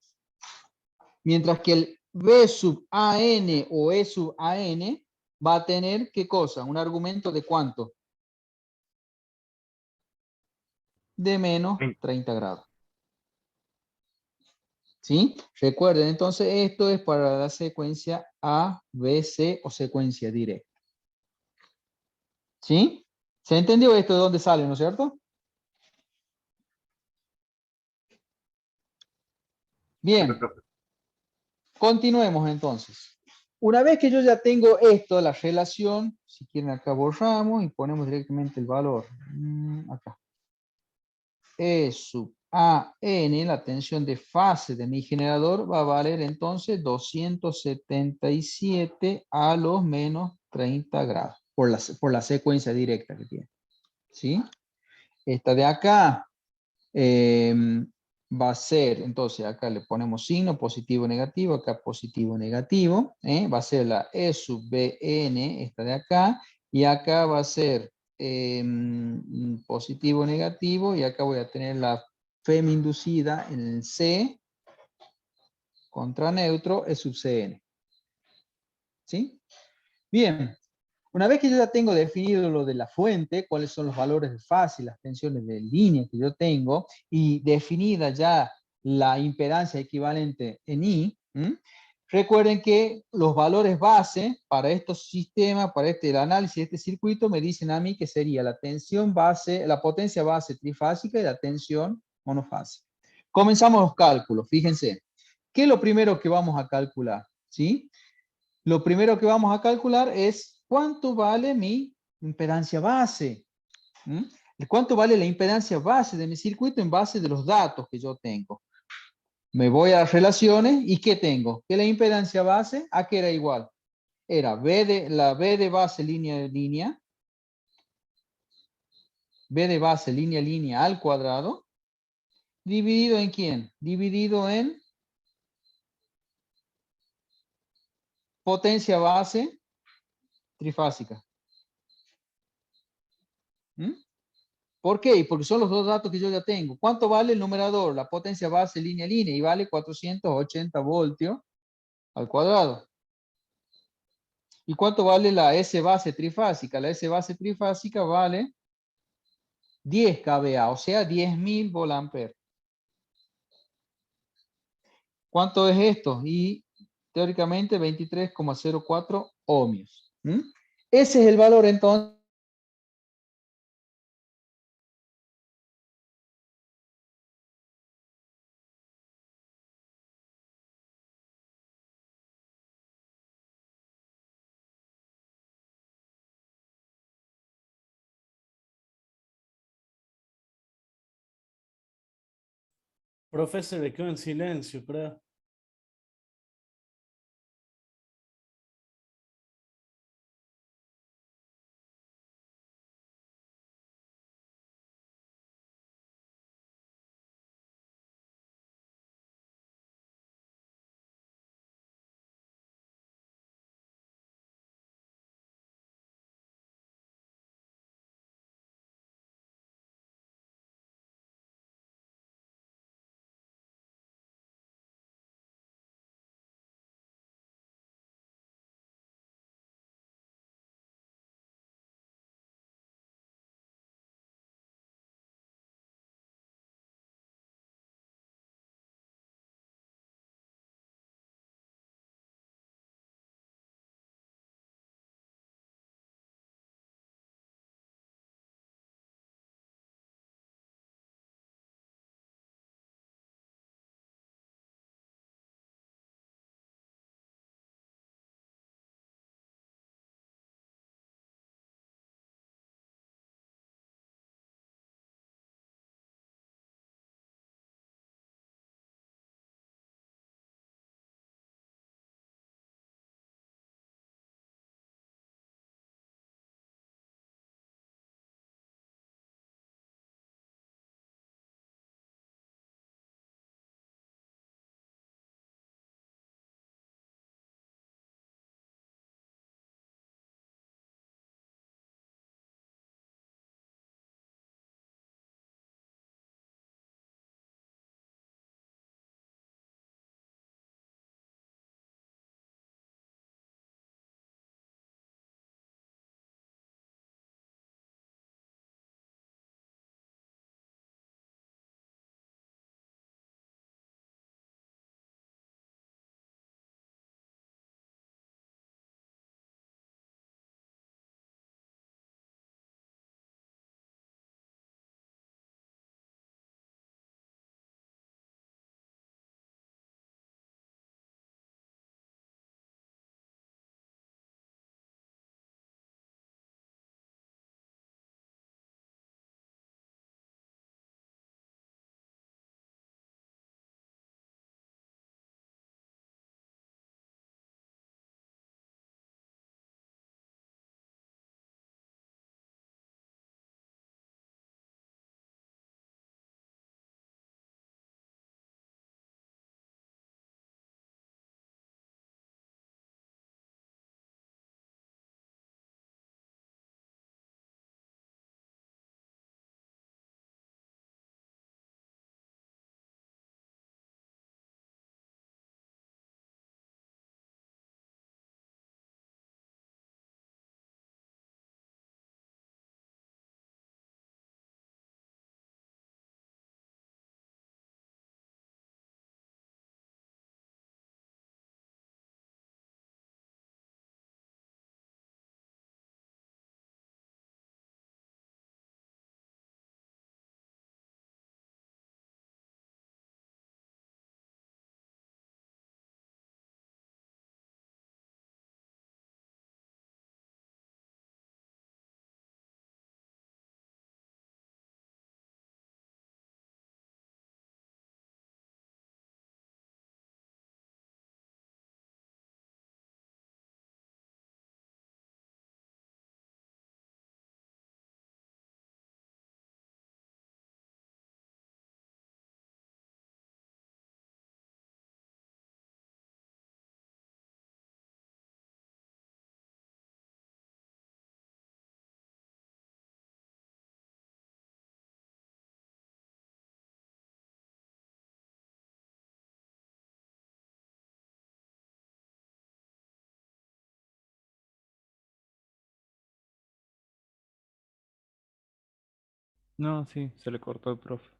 Mientras que el B sub AN o E sub AN va a tener, ¿qué cosa? Un argumento de ¿cuánto? De menos 30 grados. ¿Sí? Recuerden, entonces esto es para la secuencia A, B, C o secuencia directa. ¿Sí? ¿Se entendió esto de dónde sale, no es cierto? Bien, continuemos entonces. Una vez que yo ya tengo esto, la relación, si quieren acá borramos y ponemos directamente el valor. Acá. E sub AN, la tensión de fase de mi generador, va a valer entonces 277 a los menos 30 grados, por la secuencia directa que tiene. ¿Sí? Esta de acá va a ser, entonces acá le ponemos signo positivo negativo, acá positivo negativo, va a ser la E sub BN, esta de acá, y acá va a ser positivo negativo, y acá voy a tener la FEM inducida en el C contra neutro, E sub CN. ¿Sí? Bien. Una vez que yo ya tengo definido lo de la fuente, cuáles son los valores de fase y las tensiones de línea que yo tengo, y definida ya la impedancia equivalente en I, recuerden que los valores base para estos sistemas, para el análisis de este circuito, me dicen a mí que sería la tensión base, la potencia base trifásica y la tensión monofásica. Comenzamos los cálculos, fíjense. ¿Qué es lo primero que vamos a calcular? ¿Sí? Lo primero que vamos a calcular es cuánto vale mi impedancia base. ¿Cuánto vale la impedancia base de mi circuito en base de los datos que yo tengo? Me voy a las relaciones y ¿qué tengo? Que la impedancia base, ¿a qué era igual? Era la B de base línea línea, B de base línea línea al cuadrado, dividido en ¿quién? Dividido en potencia base trifásica. ¿Por qué? Porque son los dos datos que yo ya tengo. ¿Cuánto vale el numerador? La potencia base línea línea y vale 480 voltios al cuadrado. ¿Y cuánto vale la S base trifásica? La S base trifásica vale 10 kVA, o sea, 10.000 volamperes. ¿Cuánto es esto? Y teóricamente 23,04 ohmios. Ese es el valor entonces Profe, se le quedó en silencio, creo. No, sí, se le cortó el profe.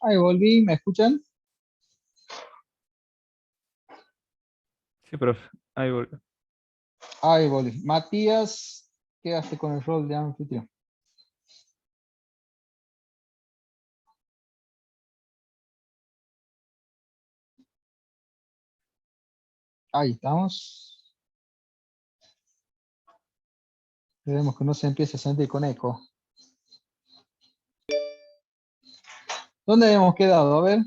Ahí volví, ¿me escuchan? Sí, profe. Ahí volvió. Ahí volví. Matías, quedaste con el rol de anfitrión. Ahí estamos. Esperemos que no se empiece a sentir con eco. ¿Dónde hemos quedado? A ver.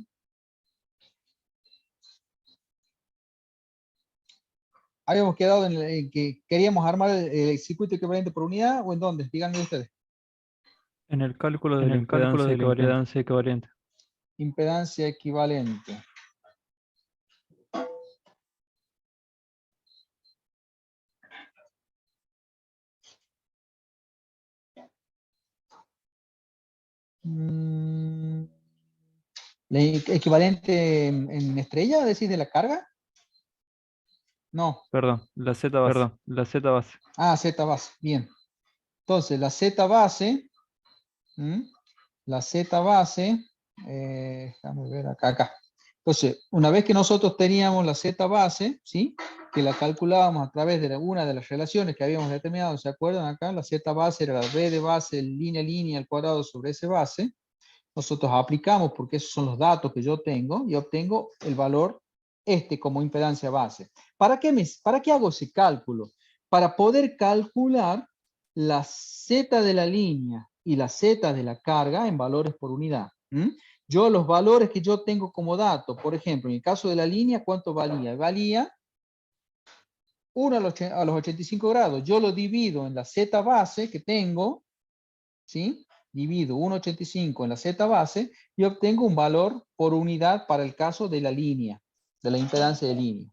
Habíamos quedado en que queríamos armar el circuito equivalente por unidad, ¿o en dónde? Díganme ustedes. En el cálculo de En la el cálculo impedancia de la equivalente. impedancia equivalente. Impedancia equivalente. Mm, ¿La equivalente en estrella, decís, de la carga? No. Perdón, la Z base. Perdón, la Z base. Ah, Z base. Bien. Entonces, la Z base, la Z base, déjame ver acá. Entonces, una vez que nosotros teníamos la Z base, ¿sí? Que la calculábamos a través de una de las relaciones que habíamos determinado, ¿se acuerdan acá? La Z base era la B de base, línea al cuadrado sobre S base. Nosotros aplicamos, porque esos son los datos que yo tengo, y obtengo el valor como impedancia base. ¿Para qué hago ese cálculo? Para poder calcular la Z de la línea y la Z de la carga en valores por unidad. Yo los valores que yo tengo como dato, por ejemplo, en el caso de la línea, ¿cuánto valía? Valía 1 a los 85 grados. Yo lo divido en la Z base que tengo, ¿sí? Divido 1,85 en la Z base y obtengo un valor por unidad para el caso de la línea, de la impedancia de línea.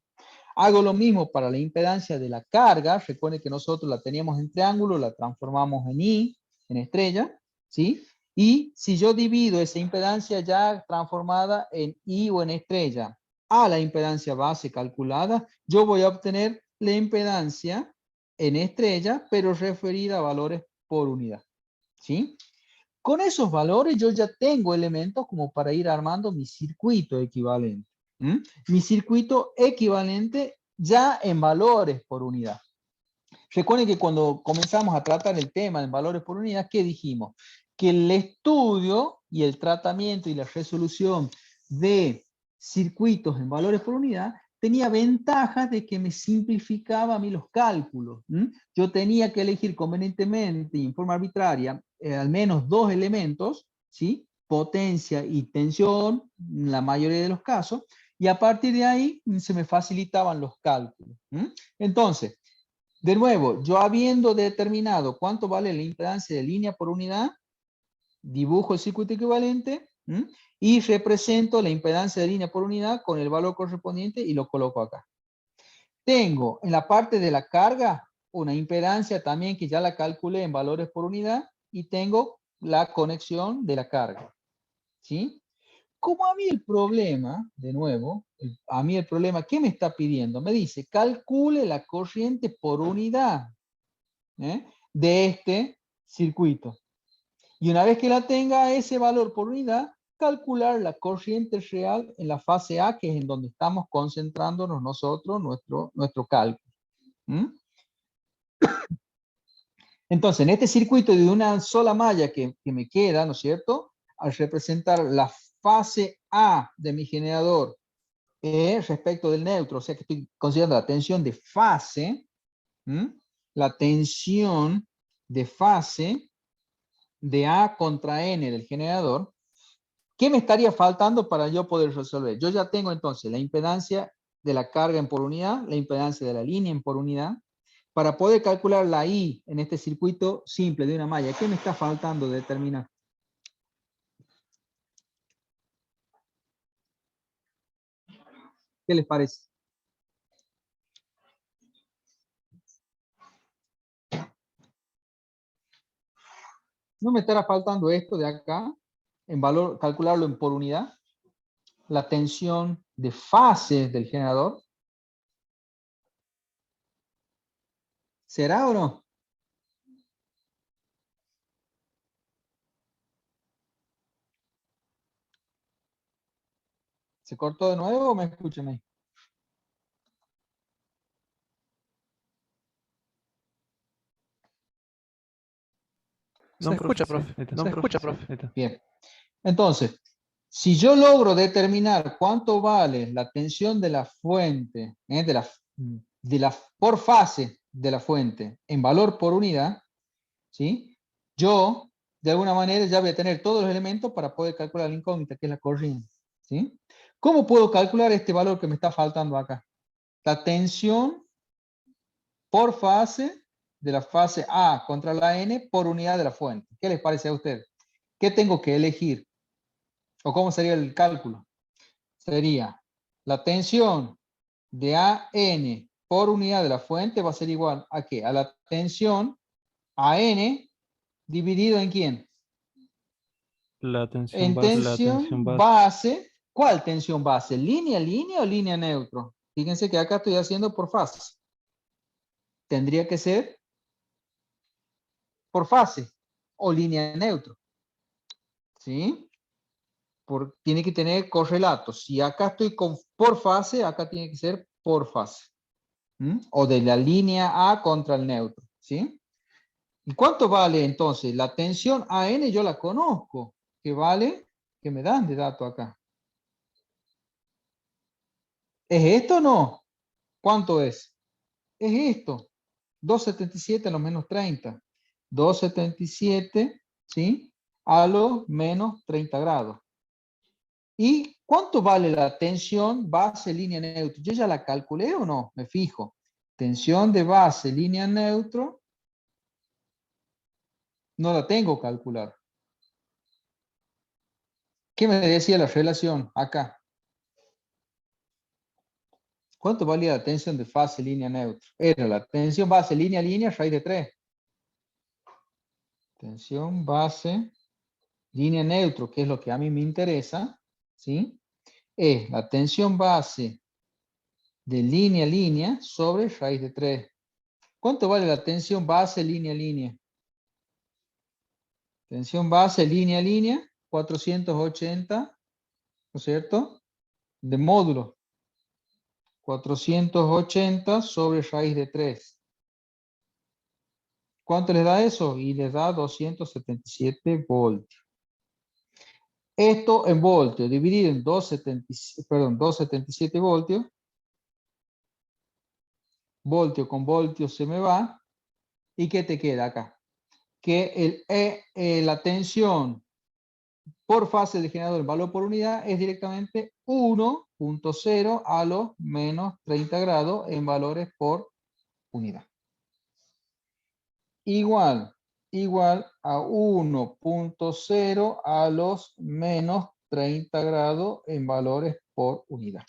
Hago lo mismo para la impedancia de la carga. Recuerden que nosotros la teníamos en triángulo, la transformamos en I, en estrella, ¿sí? Y si yo divido esa impedancia ya transformada en I o en estrella a la impedancia base calculada, yo voy a obtener la impedancia en estrella, pero referida a valores por unidad, ¿sí? Con esos valores yo ya tengo elementos como para ir armando mi circuito equivalente. Mi circuito equivalente ya en valores por unidad. Recuerden que cuando comenzamos a tratar el tema en valores por unidad, ¿qué dijimos? Que el estudio y el tratamiento y la resolución de circuitos en valores por unidad tenía ventajas de que me simplificaba a mí los cálculos. Yo tenía que elegir convenientemente y en forma arbitraria al menos dos elementos, ¿sí? Potencia y tensión, en la mayoría de los casos, y a partir de ahí se me facilitaban los cálculos. Entonces, de nuevo, yo habiendo determinado cuánto vale la impedancia de línea por unidad, dibujo el circuito equivalente y represento la impedancia de línea por unidad con el valor correspondiente y lo coloco acá. Tengo en la parte de la carga una impedancia también que ya la calculé en valores por unidad y tengo la conexión de la carga. ¿Sí? Como a mí el problema, de nuevo, a mí el problema, ¿qué me está pidiendo? Me dice, calcule la corriente por unidad de este circuito. Y una vez que la tenga ese valor por unidad, calcular la corriente real en la fase A, que es en donde estamos concentrándonos nosotros, nuestro cálculo. Entonces, en este circuito de una sola malla que me queda, ¿no es cierto? Al representar la fase A de mi generador respecto del neutro, o sea que estoy considerando la tensión de fase, la tensión de fase de A contra N del generador, ¿qué me estaría faltando para yo poder resolver? Yo ya tengo entonces la impedancia de la carga en por unidad, la impedancia de la línea en por unidad. Para poder calcular la I en este circuito simple de una malla, ¿qué me está faltando determinar? ¿Qué les parece? ¿No me estará faltando esto de acá? En valor, calcularlo en por unidad. La tensión de fase del generador. ¿Será o no? ¿Se cortó de nuevo o me escuchan ahí? Se escucha, profe. ahí está. Se escucha, profe. Ahí está. Bien. Entonces, si yo logro determinar cuánto vale la tensión de la fuente, por fase de la fuente en valor por unidad, ¿sí? Yo, de alguna manera, ya voy a tener todos los elementos para poder calcular la incógnita, que es la corriente, ¿sí? ¿Cómo puedo calcular este valor que me está faltando acá? La tensión por fase de la fase A contra la N por unidad de la fuente. ¿Qué les parece a ustedes? ¿Qué tengo que elegir? ¿O cómo sería el cálculo? Sería la tensión de AN por unidad de la fuente va a ser igual a ¿qué? A la tensión AN dividido en ¿quién? La tensión En base. tensión base. ¿Cuál tensión base? ¿Línea, línea o línea neutro? Fíjense que acá estoy haciendo por fase. Tendría que ser por fase o línea neutro. ¿Sí? Tiene que tener correlatos. Si acá estoy por fase, acá tiene que ser por fase. O de la línea A contra el neutro. ¿Sí? ¿Y cuánto vale entonces? La tensión AN yo la conozco. ¿Qué vale? ¿Qué me dan de dato acá? ¿Es esto o no? ¿Cuánto es? Es esto. 277 a los menos 30. 277, ¿sí? A los menos 30 grados. ¿Y cuánto vale la tensión base línea neutro? ¿Yo ya la calculé o no? Me fijo. Tensión de base línea neutro. No la tengo calcular. ¿Qué me decía la relación acá? ¿Cuánto valía la tensión de fase línea neutro? Era la tensión base línea línea raíz de 3. Tensión base línea neutro, que es lo que a mí me interesa, ¿sí? Es la tensión base de línea línea sobre raíz de 3. ¿Cuánto vale la tensión base línea línea? Tensión base línea línea, 480, ¿no es cierto? De módulo. 480 sobre raíz de 3. ¿Cuánto les da eso? Y les da 277 voltios. Esto en voltios, dividido en 277 voltios, voltio con voltio se me va. ¿Y qué te queda acá? Que la tensión por fase del generador en valor por unidad es directamente 1.0 a los menos 30 grados en valores por unidad. Igual a 1.0 a los menos 30 grados en valores por unidad.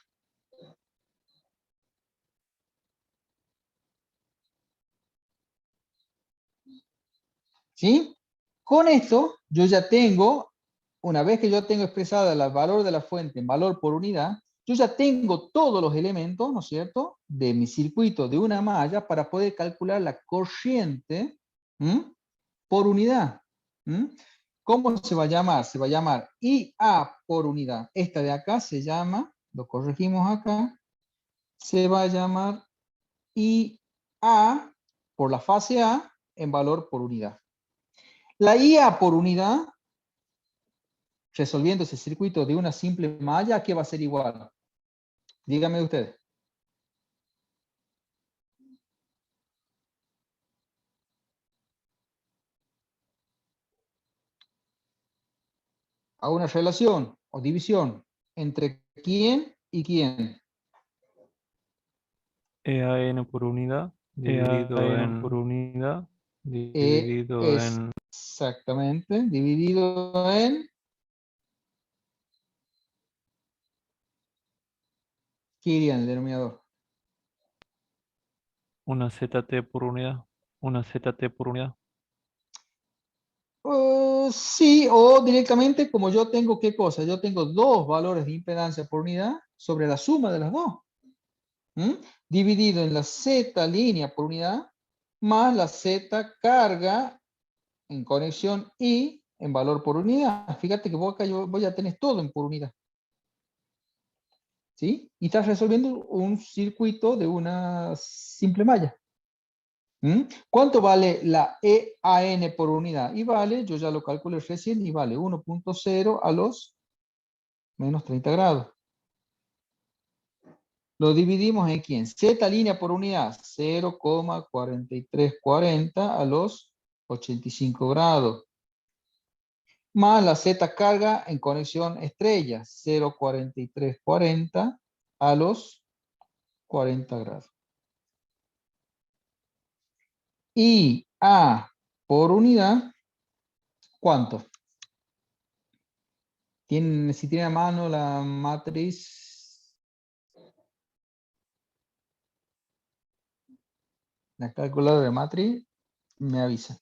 ¿Sí? Con esto yo ya tengo, una vez que yo tengo expresada el valor de la fuente en valor por unidad, yo ya tengo todos los elementos, ¿no es cierto?, de mi circuito de una malla para poder calcular la corriente por unidad. ¿Cómo se va a llamar? Se va a llamar IA por unidad. Esta de acá se llama, lo corregimos acá, se va a llamar IA por la fase A en valor por unidad. La IA por unidad, resolviendo ese circuito de una simple malla, ¿a qué va a ser igual? Díganme ustedes. A una relación o división entre quién y quién. EAN por unidad dividido EAN en por unidad. dividido en Exactamente, dividido en... ¿Qué iría en el denominador? una ZT por unidad. Una ZT por unidad. Sí, o directamente como yo tengo, ¿qué cosa? Yo tengo dos valores de impedancia por unidad sobre la suma de las dos. Dividido en la Z línea por unidad más la Z carga en conexión y en valor por unidad. Fíjate que vos acá voy a tener todo en por unidad. ¿Sí? Y estás resolviendo un circuito de una simple malla. ¿Cuánto vale la EAN por unidad? Y vale, yo ya lo calculé recién, y vale 1.0 a los menos 30 grados. Lo dividimos en quién? Z línea por unidad, 0,4340 a los 85 grados. Más la Z carga en conexión estrella, 0,4340 a los 40 grados. Y A por unidad, ¿cuánto? Si tiene a mano la matriz, la calculadora de matriz, me avisa.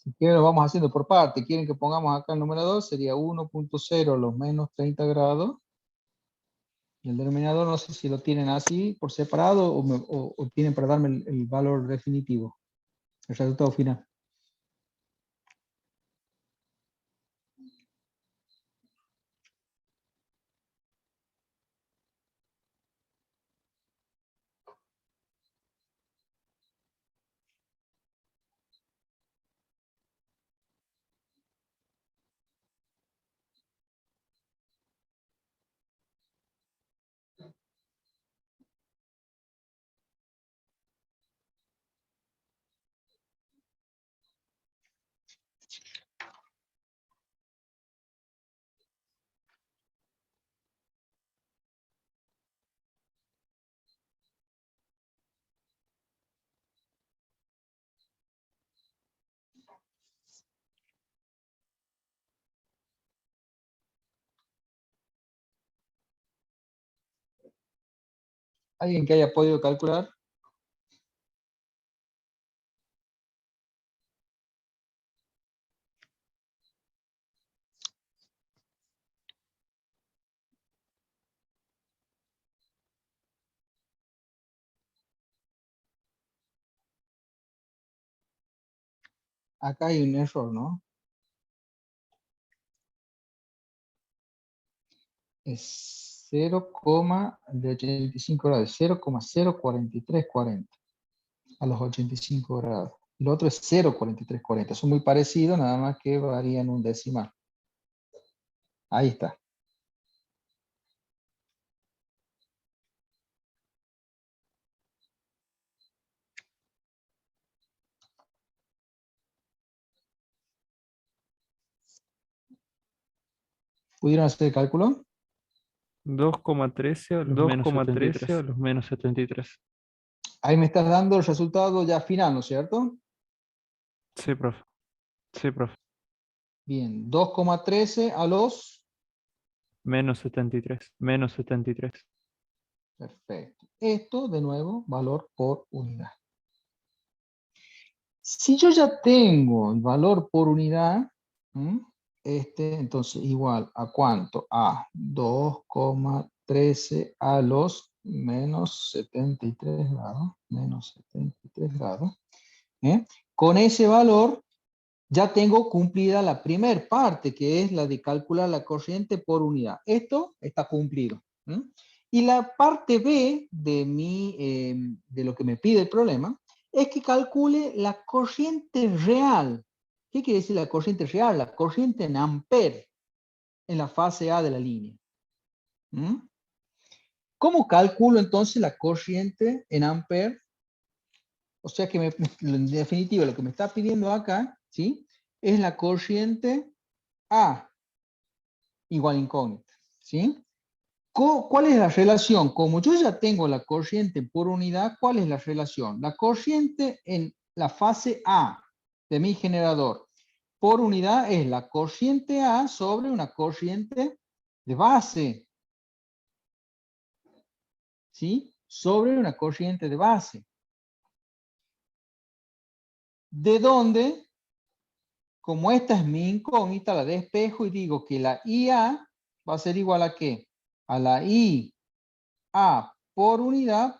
Si quieren lo vamos haciendo por parte. Quieren que pongamos acá el número 2, sería 1.0 los menos 30 grados. Y el denominador no sé si lo tienen así por separado o tienen para darme el valor definitivo, el resultado final. ¿Alguien que haya podido calcular? acá hay un error, ¿no? Es 0,85 grados, 0,04340 a los 85 grados. El otro es 0,4340. Son muy parecidos, nada más que varían un decimal. Ahí está. ¿Pudieron hacer el cálculo? 2,13 a los menos 73. A los menos 73. Ahí me estás dando el resultado ya final, ¿no es cierto? Sí, profe. Sí, profe. Bien, 2,13 a los... Menos 73. Menos 73. Perfecto. Esto, de nuevo, valor por unidad. Si yo ya tengo el valor por unidad, entonces igual a cuánto? A 2,13 a los menos 73 grados. Menos 73 grados. Con ese valor ya tengo cumplida la primera parte, que es la de calcular la corriente por unidad. Esto está cumplido. Y la parte B de lo que me pide el problema es que calcule la corriente real. ¿Qué quiere decir la corriente real? La corriente en amperes en la fase A de la línea. ¿Cómo calculo entonces la corriente en amperes? O sea que en definitiva lo que me está pidiendo acá, ¿sí?, es la corriente A igual incógnita, ¿sí? ¿Cuál es la relación? Como yo ya tengo la corriente por unidad, ¿cuál es la relación? La corriente en la fase A de mi generador por unidad es la corriente A sobre una corriente de base, ¿sí? Sobre una corriente de base. ¿De dónde? Como esta es mi incógnita, la despejo y digo que la IA va a ser igual a ¿qué? A la IA por unidad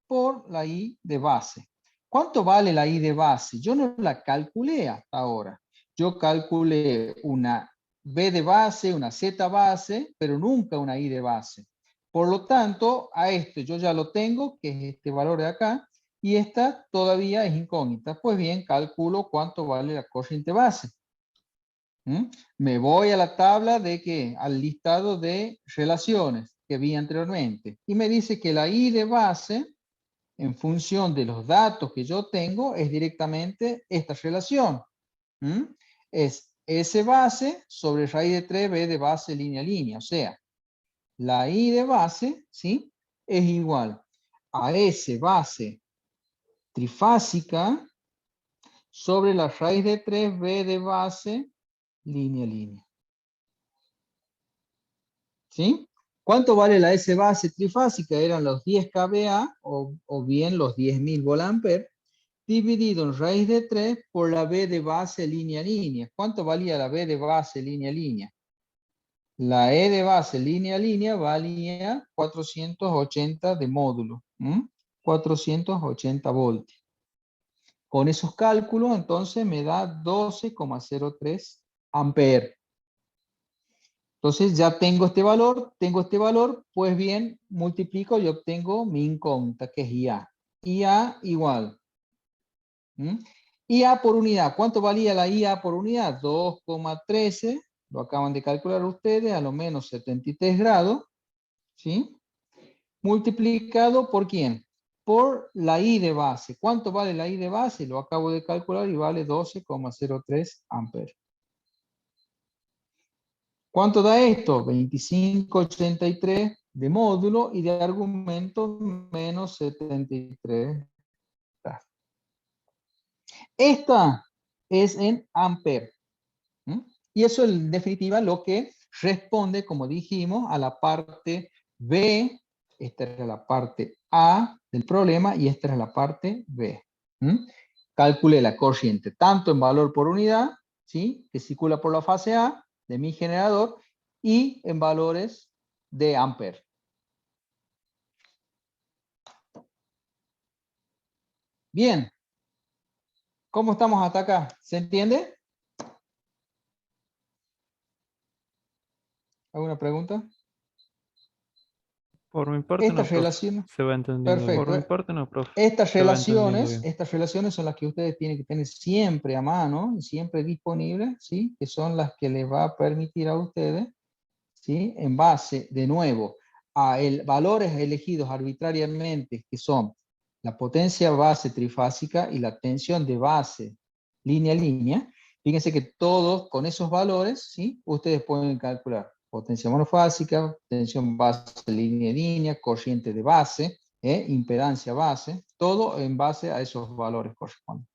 por la I de base. ¿Cuánto vale la I de base? Yo no la calculé hasta ahora. Yo calculé una B de base, una Z base, pero nunca una I de base. Por lo tanto, a esto yo ya lo tengo, que es este valor de acá, y esta todavía es incógnita. Pues bien, calculo cuánto vale la corriente base. Me voy a la tabla de que al listado de relaciones que vi anteriormente y me dice que la I de base en función de los datos que yo tengo es directamente esta relación. Es S base sobre raíz de 3 B de base línea a línea. O sea, la I de base, ¿sí?, es igual a S base trifásica sobre la raíz de 3 B de base línea a línea. ¿Sí? ¿Cuánto vale la S base trifásica? Eran los 10 kVA o bien los 10.000 volamperes dividido en raíz de 3 por la B de base línea a línea. ¿Cuánto valía la B de base línea a línea? La E de base línea a línea valía 480 de módulo. 480 voltios. Con esos cálculos, entonces me da 12,03 amperes. Entonces ya tengo este valor, pues bien, multiplico y obtengo mi incógnita, que es IA. IA igual. IA por unidad. ¿Cuánto valía la IA por unidad? 2,13. Lo acaban de calcular ustedes a lo menos 73 grados. ¿Sí? Multiplicado por ¿quién? Por la I de base. ¿Cuánto vale la I de base? Lo acabo de calcular y vale 12,03 amperes. ¿Cuánto da esto? 25,83 de módulo y de argumento menos 73. Esta es en amper. Y eso es en definitiva lo que responde, como dijimos, a la parte B. Esta era la parte A del problema y esta era la parte B. Calculé la corriente tanto en valor por unidad, ¿sí?, que circula por la fase A de mi generador, y en valores de amper. Bien. ¿Cómo estamos hasta acá? ¿Se entiende? ¿Alguna pregunta? Por mi parte no, Estas profe. relaciones, Se va entendiendo bien. Por mi perfecto. parte no, profe. Estas Se va entendiendo relaciones, bien. estas relaciones son las que ustedes tienen que tener siempre a mano, y siempre disponibles, ¿sí? Que son las que les va a permitir a ustedes, ¿sí? En base, de nuevo, a valores elegidos arbitrariamente, que son la potencia base trifásica y la tensión de base línea a línea. Fíjense que todos con esos valores, ¿sí? Ustedes pueden calcular potencia monofásica, tensión base línea a línea, corriente de base, impedancia base, todo en base a esos valores correspondientes.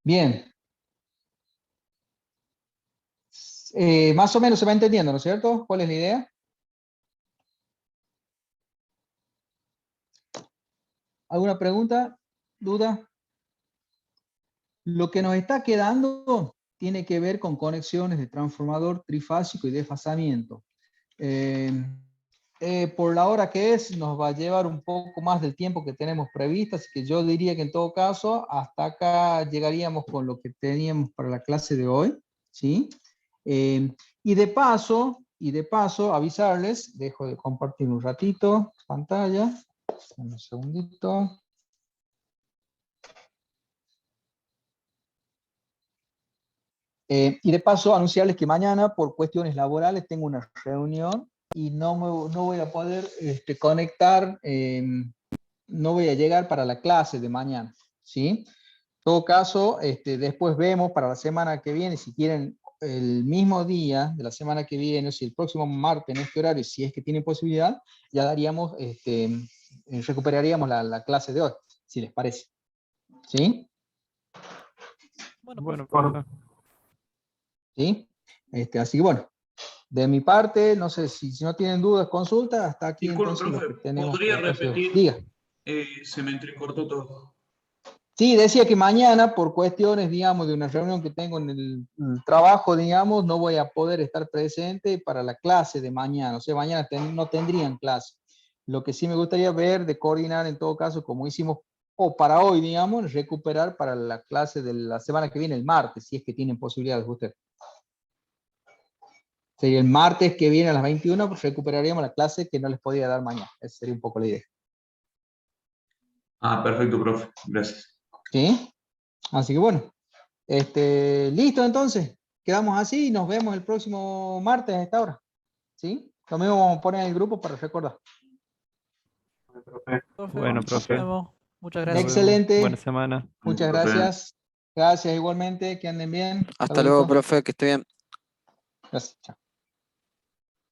Bien. Más o menos se va entendiendo, ¿no es cierto? ¿Cuál es la idea? ¿Alguna pregunta? ¿Duda? Lo que nos está quedando tiene que ver con conexiones de transformador trifásico y desfasamiento. Por la hora que es, nos va a llevar un poco más del tiempo que tenemos previsto, así que yo diría que en todo caso, hasta acá llegaríamos con lo que teníamos para la clase de hoy, ¿sí? Y de paso, avisarles, dejo de compartir un ratito pantalla, un segundito. Y de paso anunciarles que mañana por cuestiones laborales tengo una reunión y no voy a poder conectar, no voy a llegar para la clase de mañana, ¿sí? En todo caso, después vemos para la semana que viene, si quieren el mismo día de la semana que viene, o si el próximo martes en este horario, si es que tienen posibilidad, ya daríamos, recuperaríamos la clase de hoy, si les parece, ¿sí? Bueno, profe. ¿Sí? Así que bueno, de mi parte, no sé si no tienen dudas, consultas, hasta aquí Disculpe, entonces profe, lo que tenemos. ¿podría repetir? Diga. Se me entrecortó todo. Sí, decía que mañana, por cuestiones, digamos, de una reunión que tengo en el trabajo, digamos, no voy a poder estar presente para la clase de mañana. O sea, mañana no tendrían clase. Lo que sí me gustaría ver, de coordinar en todo caso, como hicimos, o para hoy, digamos, recuperar para la clase de la semana que viene, el martes, si es que tienen posibilidades ustedes. Sería el martes que viene a las 21, pues recuperaríamos la clase que no les podía dar mañana. Esa sería un poco la idea. Ah, perfecto, profe. Gracias. ¿Sí? Así que bueno. Listo entonces. Quedamos así y nos vemos el próximo martes a esta hora. ¿Sí? Lo mismo vamos a poner en el grupo para recordar. Bueno, Nos profe. vemos. Muchas Nos gracias. vemos. Excelente. Buena semana. Muchas Profe. gracias. Gracias igualmente. Que anden bien. Hasta luego, Saluditos. profe, que esté bien. Gracias. Chao.